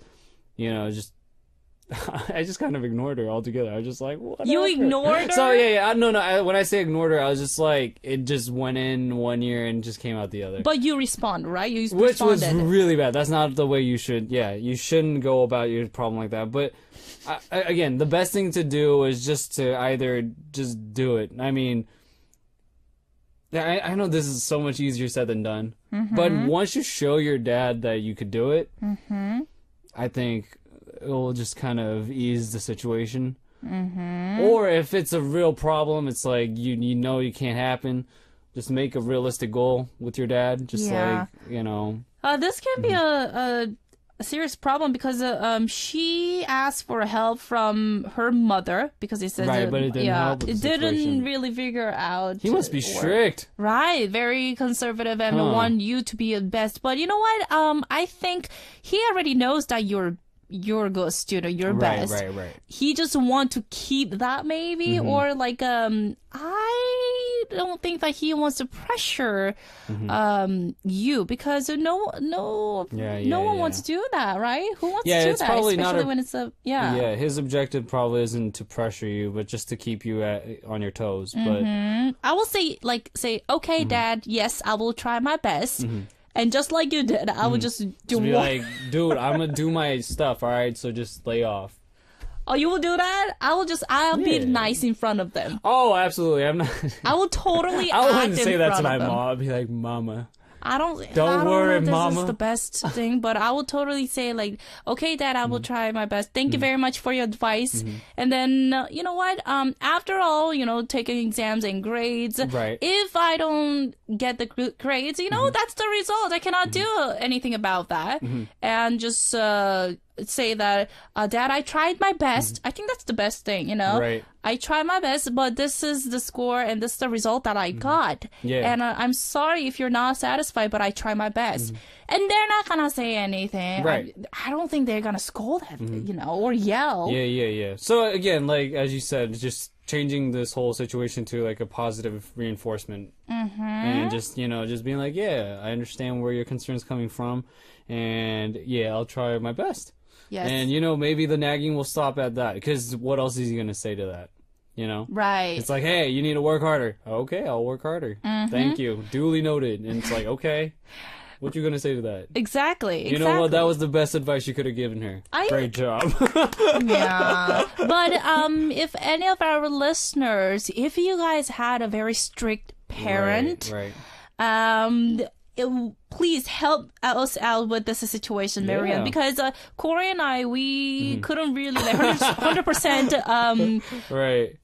just I just kind of ignored her altogether. I was just like, whatever. You ignored her? So yeah. No. When I say ignored her, I was just like, it just went in one ear and just came out the other. But you respond, right? You Which was responded. really bad. That's not the way you should. Yeah, you shouldn't go about your problem like that. But again, the best thing to do is just to either just do it. I mean, I know this is so much easier said than done. But once you show your dad that you could do it, I think it will just kind of ease the situation. Or if it's a real problem, it's like you you can't happen. Just make a realistic goal with your dad. Just Yeah. This can be a serious problem because she asked for help from her mother because he says Right, but it didn't help with it the didn't situation. really figure out. He must be strict. Right, very conservative and want you to be the best. But you know what? I think he already knows that you're a good student, you're best. Right. He just want to keep that maybe, or like I don't think that he wants to pressure you because no one wants to do that, right? Who wants Yeah, to do it's that? probably not Especially a- when it's Yeah, his objective probably isn't to pressure you, but just to keep you on your toes. But I will say, okay, Dad, yes, I will try my best. And just like you did, I will just do be what? like, dude, I'm gonna do my stuff, all right? So just lay off. Oh, you will do that? I'll be Yeah. nice in front of them. Oh, absolutely. I'm not. I will totally I act wouldn't in say that to front my of them. mom. I'd be like, Mama. I don't worry, know if this Mama. is the best thing, but I will totally say like, okay, Dad, I will try my best. Thank you very much for your advice. And then, you know what? After all, taking exams and grades, Right. if I don't get the grades, that's the result. I cannot do anything about that. And just, say that, Dad, I tried my best. I think that's the best thing, you know? Right. I tried my best, but this is the score and this is the result that I got. Yeah. And I'm sorry if you're not satisfied, but I tried my best. And they're not gonna say anything. Right. I don't think they're gonna scold at you know, or yell. Yeah. So again, like as you said, just changing this whole situation to like a positive reinforcement, and just just being like, yeah, I understand where your concern's coming from, and yeah, I'll try my best. Yes. And maybe the nagging will stop at that, because what else is he gonna say to that? Right. It's like, hey, you need to work harder. Okay, I'll work harder. Thank you. Duly noted. And it's like, okay. What you gonna say to that? Exactly. You know what? That was the best advice you could have given her. Great job. Yeah. But if any of our listeners, if you guys had a very strict parent, Right. Please help us out with this situation, Marianne, Yeah. because Cory and I, we couldn't really 100% Right.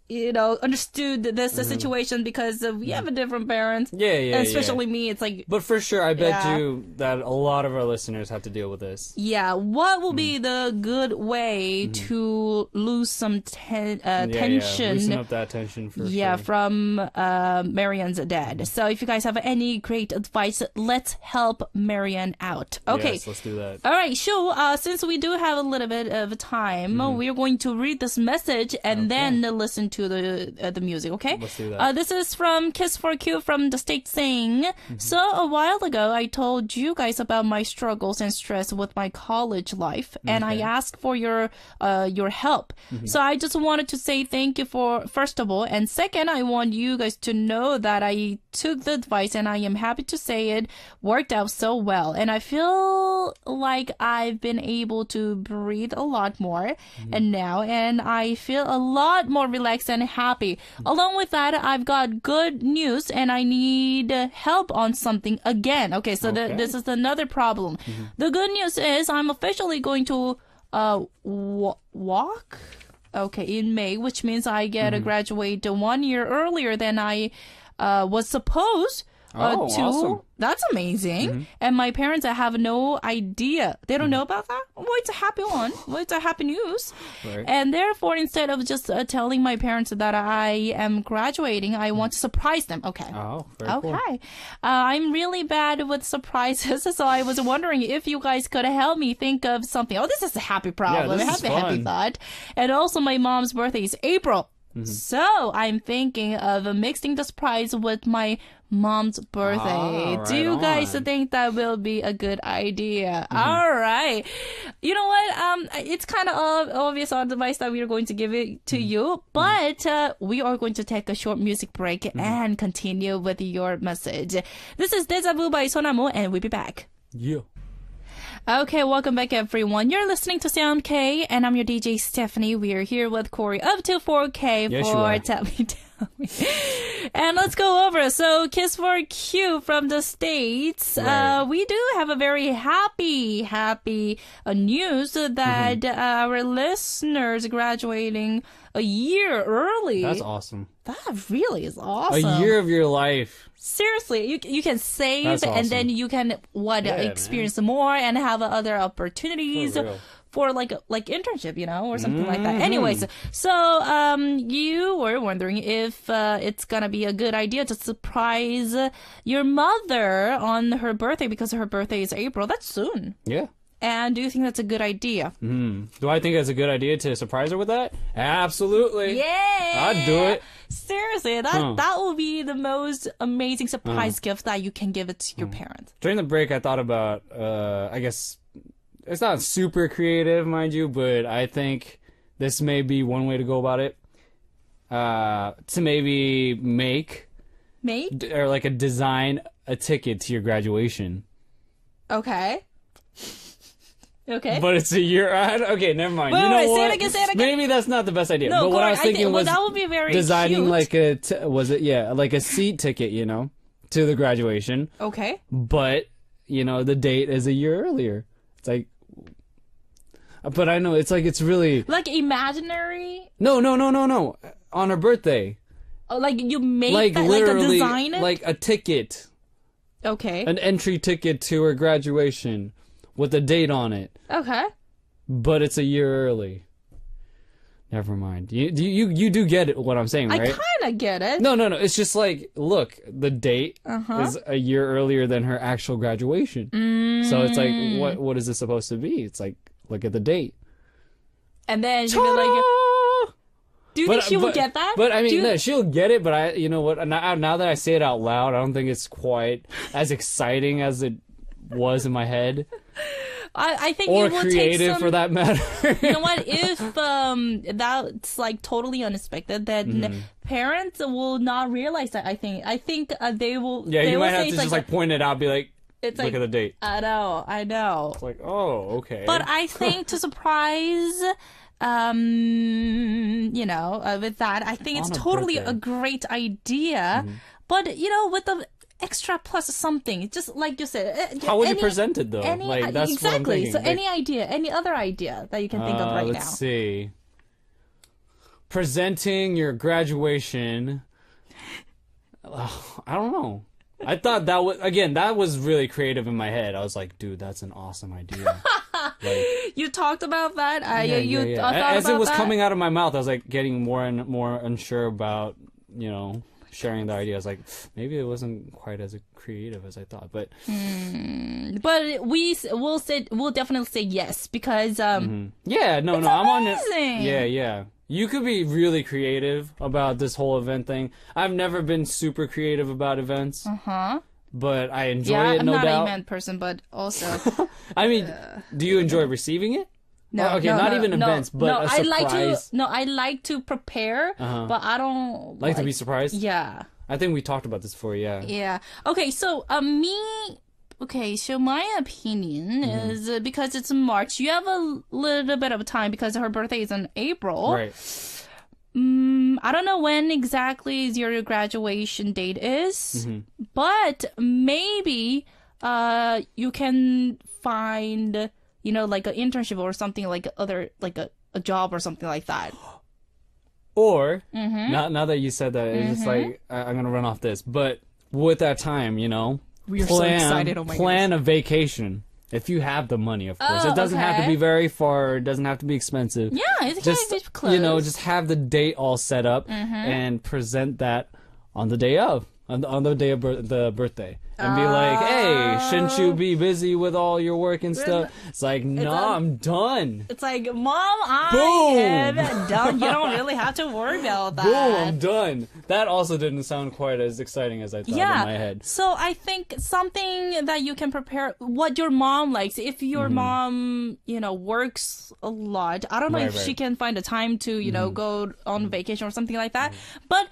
understood this situation because we have a different parents. Yeah. And especially me, it's like, But for sure, I bet Yeah. you that a lot of our listeners have to deal with this. yeah, what will be the good way to lose some tension? Yeah. Loosen up that tension for Yeah, sure. from Marianne's dad. So if you guys have any great advice, let's help Marianne out. Okay. Yes, let's do that. All right, so since we do have a little bit of time, we're going to read this message and then listen to the music, okay? Let's do that. This is from Kiss for Q from the state saying, so a while ago I told you guys about my struggles and stress with my college life, and I asked for your help. So I just wanted to say thank you for, first of all, and second, I want you guys to know that I took the advice and I am happy to say it worked out so well, and I feel like I've been able to breathe a lot more and I feel a lot more relaxed and happy. Along with that, I've got good news and I need help on something again. Okay, so this is another problem. The good news is I'm officially going to walk in May, which means I get to graduate 1 year earlier than I was supposed to. Awesome. That's amazing. And my parents have no idea. They don't know about that. Well, it's a happy one. Well, it's a happy news. Right. And therefore, instead of just telling my parents that I am graduating, I want to surprise them. Okay. Oh, very cool. Okay. I'm really bad with surprises, so I was wondering if you guys could help me think of something. Oh, this is a happy problem. this is happy fun. thought. And also, my mom's birthday is April. So I'm thinking of mixing the surprise with my mom's birthday. Ah, Do you right guys on. think that will be a good idea? All right. You know what? It's kind of obvious advice that we are going to give it to you, but we are going to take a short music break and continue with your message. This is Deja Vu by Sonamu, and we'll be back. Yeah. Okay, welcome back everyone. You're listening to Sound K, and I'm your DJ Stephanie. We are here with Cory up to 4K Yes, you for are. Tell Me. And let's go over. So, Kiss for Q from the States. Right. We do have a very happy news that our listeners graduating a year early. That's awesome. That really is awesome. A year of your life. Seriously, you can save That's and then awesome. you can Yeah, experience more and have other opportunities For real. for like internship, or something like that. Anyways, so you were wondering if it's gonna be a good idea to surprise your mother on her birthday because her birthday is April. That's soon. Yeah. And do you think that's a good idea? Do I think it's a good idea to surprise her with that? Absolutely. Yeah, I'd do it. Seriously, that will be the most amazing surprise gift that you can give it to your parents. During the break, I thought about, I guess, it's not super creative, mind you, but I think this may be one way to go about it. To maybe make, or like design a ticket to your graduation. Okay. Okay. But it's a year ahead. Okay, never mind. Wait, you know wait, what? say it again. Maybe that's not the best idea. No, but what I was Cory, thinking was that would be very designing cute. like like a seat ticket, to the graduation. Okay. But the date is a year earlier. It's like, but I know it's really Like imaginary? no. On her birthday, Like you make like that, literally, like a design it? like a ticket, Okay. an entry ticket to her graduation with a date on it. Okay. but it's a year early. Never mind. You do get it, what I'm saying, right? I kind of get it. No. It's just like, look, the date is a year earlier than her actual graduation. So it's like, what is this supposed to be? It's like, look at the date. And then she'll be like, do you think she will get that? But I mean, no, she'll get it. But you know what? Now that I say it out loud, I don't think it's quite as exciting as it was in my head. I think or it will creative take some, for that matter. You know what? If that's like totally unexpected, then parents will not realize that. I think they will. Yeah, they you will might have say to it's just like point it out, be like, it's look like, at the date. I know. It's like, oh, okay. But I think to surprise, you know, with that, I think it's On a totally birthday. a great idea. But you know, with the extra plus something, just like you said. How would you present it though? Like that's exactly. what I'm thinking. So any other idea that you can think of right now? Let's see. Presenting your graduation. I don't know. I thought that was really creative in my head. I was like, dude, that's an awesome idea. Like, you talked about that. yeah. Thought As about it was that? coming out of my mouth, I was like getting more and more unsure about, you know, sharing the idea. I was like, maybe it wasn't quite as creative as I thought, but we'll definitely say yes because yeah, no, it's I'm on it. amazing. Yeah. You could be really creative about this whole event thing. I've never been super creative about events. But I enjoy it, I'm no not doubt. an event person, but also I mean, do you enjoy receiving it? no. Okay, not even events, but a surprise. I like to prepare, but I don't Like to be surprised? Yeah. I think we talked about this before, yeah. Yeah. Okay, so so my opinion is because it's March, you have a little bit of time because her birthday is in April. Right. I don't know when exactly your graduation date is, but maybe you can find, you know, like an internship or something like a job or something like that. Or, now that you said that, it's just like, I'm going to run off this, but with that time, you know, We are so excited, oh my plan a vacation. If you have the money, of course. Oh, It doesn't have to okay. be very far. It doesn't have to be expensive. Yeah, it's Just, kind of close. you know, just have the date all set up and present that on the day of. On the day of the birthday. And be like, hey, shouldn't you be busy with all your work and stuff? It's like, no, I'm done. It's like, Mom, I Boom! am done. You don't really have to worry about that. Boom, I'm done. That also didn't sound quite as exciting as I thought in my head. So I think something that you can prepare, what your mom likes. If your mom, you know, works a lot, I don't know if she can find the time to, you know, go on vacation or something like that. But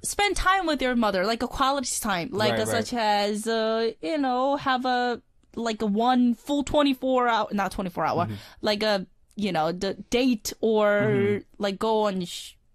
spend time with your mother, like a quality time, like such as, you know, have a one full 24 hour, not 24 hour, like a, you know, the date or like go on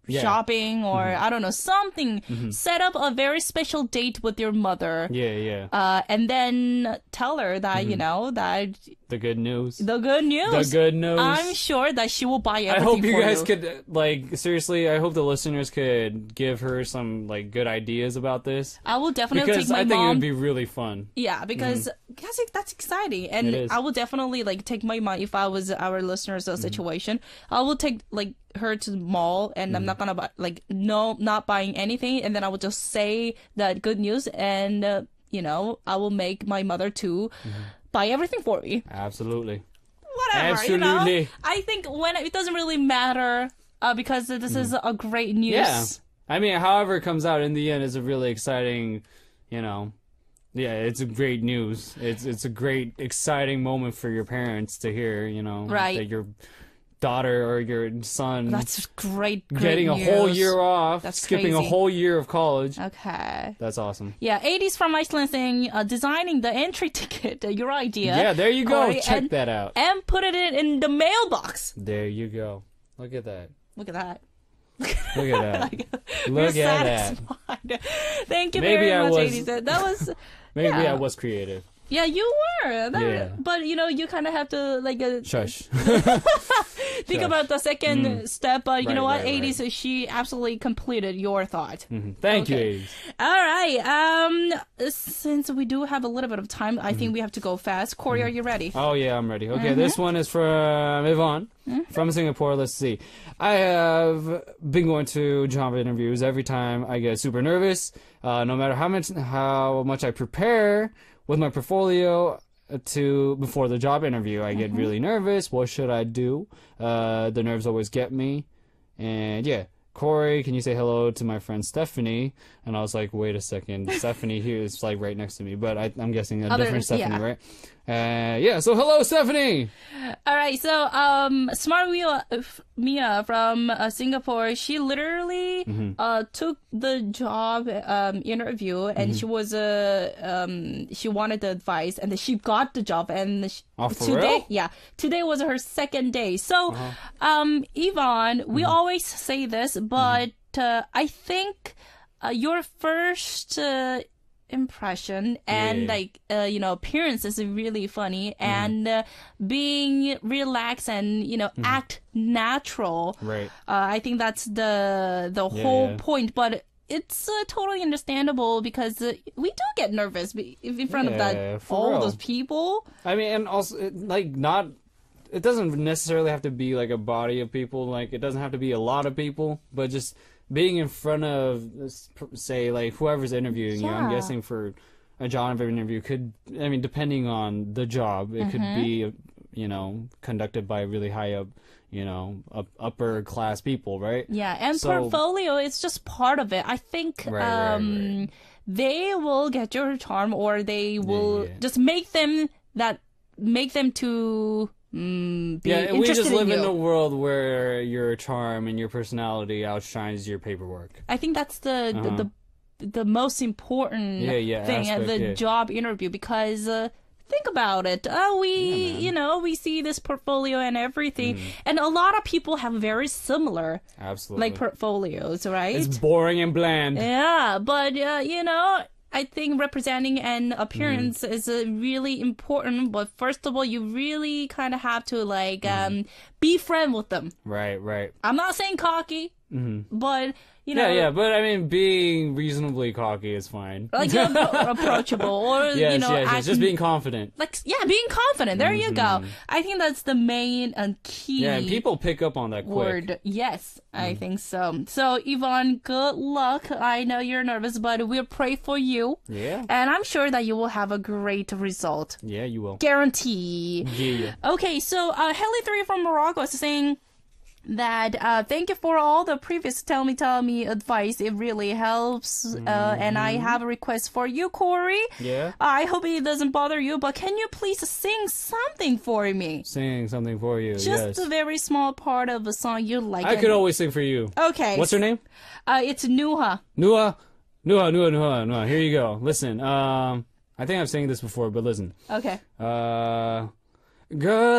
shopping or I don't know, something. Set up a very special date with your mother. Yeah. And then tell her that, you know, that The good news. the good news. The good news. I'm sure that she will buy everything I hope you for guys could, like, seriously, I hope the listeners could give her some, like, good ideas about this. I will definitely Because take my I think mom. it would be really fun. Yeah, because that's exciting, and It is. I will definitely like take my mom if I was our listeners' situation. I will take like her to the mall, and I'm not gonna buy not buying anything, and then I will just say that good news, and you know, I will make my mother to buy everything for me. Absolutely. Whatever, you know. Absolutely. I think when it doesn't really matter because this is a great news. Yeah. I mean, however it comes out in the end is a really exciting, you know, yeah, it's a great news. It's a great, exciting moment for your parents to hear, you know, Right. that your daughter or your son That's great. getting news. a whole year off, That's skipping a crazy. whole year of college. Okay. That's awesome. Yeah, 80s from Iceland saying designing the entry ticket, your idea. Yeah, there you go. Cory, Check that out. And put it in the mailbox. There you go. Look at that. Look at that. Look at that. We're Look at that. satisfied. Thank you Maybe very I much, was- 80s. That was... Maybe Yeah. I was creative. Yeah, you were. Yeah. But, you know, you kind of have to, like... Shush. think Gosh. about the second step, but you know what, right. 80s, she absolutely completed your thought. Thank you, Okay. 80s. All right. Since we do have a little bit of time, I think we have to go fast. Cory, are you ready? Oh, yeah, I'm ready. Okay, this one is from Yvonne from Singapore. Let's see. I have been going to job interviews every time I get super nervous. No matter how much I prepare with my portfolio before the job interview, I get really nervous. What should I do? The nerves always get me. And yeah. Cory, can you say hello to my friend Stephanie? And I was like, wait a second. Stephanie here is like right next to me, but I'm guessing a different Stephanie, right? Yeah, so hello, Stephanie! All right, so Smart Mia from Singapore, she literally took the job interview, and she was she wanted the advice, and then she got the job, and real? Today was her second day. So, Yvonne, we always say this, but I think your first impression and appearance is really funny, and being relaxed and act natural, right? I think that's the whole point. But it's totally understandable because we do get nervous in front of those people. I mean, and also it doesn't necessarily have to be like a body of people, like it doesn't have to be a lot of people, but just being in front of, say, like whoever's interviewing you. I'm guessing for a job interview depending on the job, it could be conducted by really high up, upper class people, right? Yeah, and portfolio is just part of it. I think right. They will get your charm, or they will just make them to be interested we just live in in you. a world where your charm and your personality outshines your paperwork. I think that's the most important thing at the job interview, because think about it. We see this portfolio and everything, and a lot of people have very similar portfolios, right? It's boring and bland. Yeah, but I think representing an appearance is really important. But first of all, you really kind of have to be friend with them. Right. I'm not saying cocky, but but I mean, being reasonably cocky is fine. Approachable, or yes, just being confident. Being confident. There you go. I think that's the main and key. Yeah, and people pick up on that quick. Word. Yes, I think so. So Yvonne, good luck. I know you're nervous, but we'll pray for you. Yeah. And I'm sure that you will have a great result. Yeah, you will. Guarantee. Yeah. Okay, so Heli3 from Morocco is saying that thank you for all the previous tell me advice. It really helps. And I have a request for you, Cory. Yeah. I hope it doesn't bother you, but can you please sing something for me? Sing something for you. Just a very small part of a song you like. I could always sing for you. Okay. What's her name? It's Nuha. Nuha. Here you go. Listen. I think I've sang this before, but listen. Okay. Girl,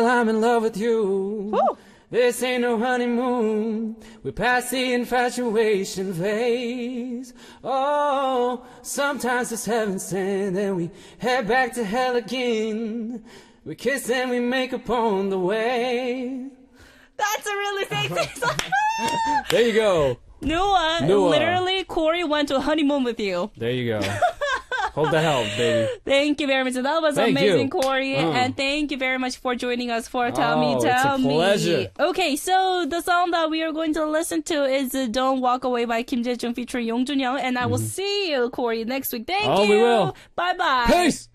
I'm in love with you. Woo! This ain't no honeymoon. We're past the infatuation phase. Oh, sometimes it's heaven sent, then we head back to hell again. We kiss and we make up on the way. That's a really sexy song. There you go. Nuha. Literally, Cory went to a honeymoon with you. There you go. Hope that helped, baby. Thank you very much. That was amazing, Cory. And thank you very much for joining us for Tell Me. It's a pleasure. Okay, so the song that we are going to listen to is Don't Walk Away by Kim Jae-jung featuring Yong Jun-young. And I will see you, Cory, next week. Thank you. We will. Bye-bye. Peace.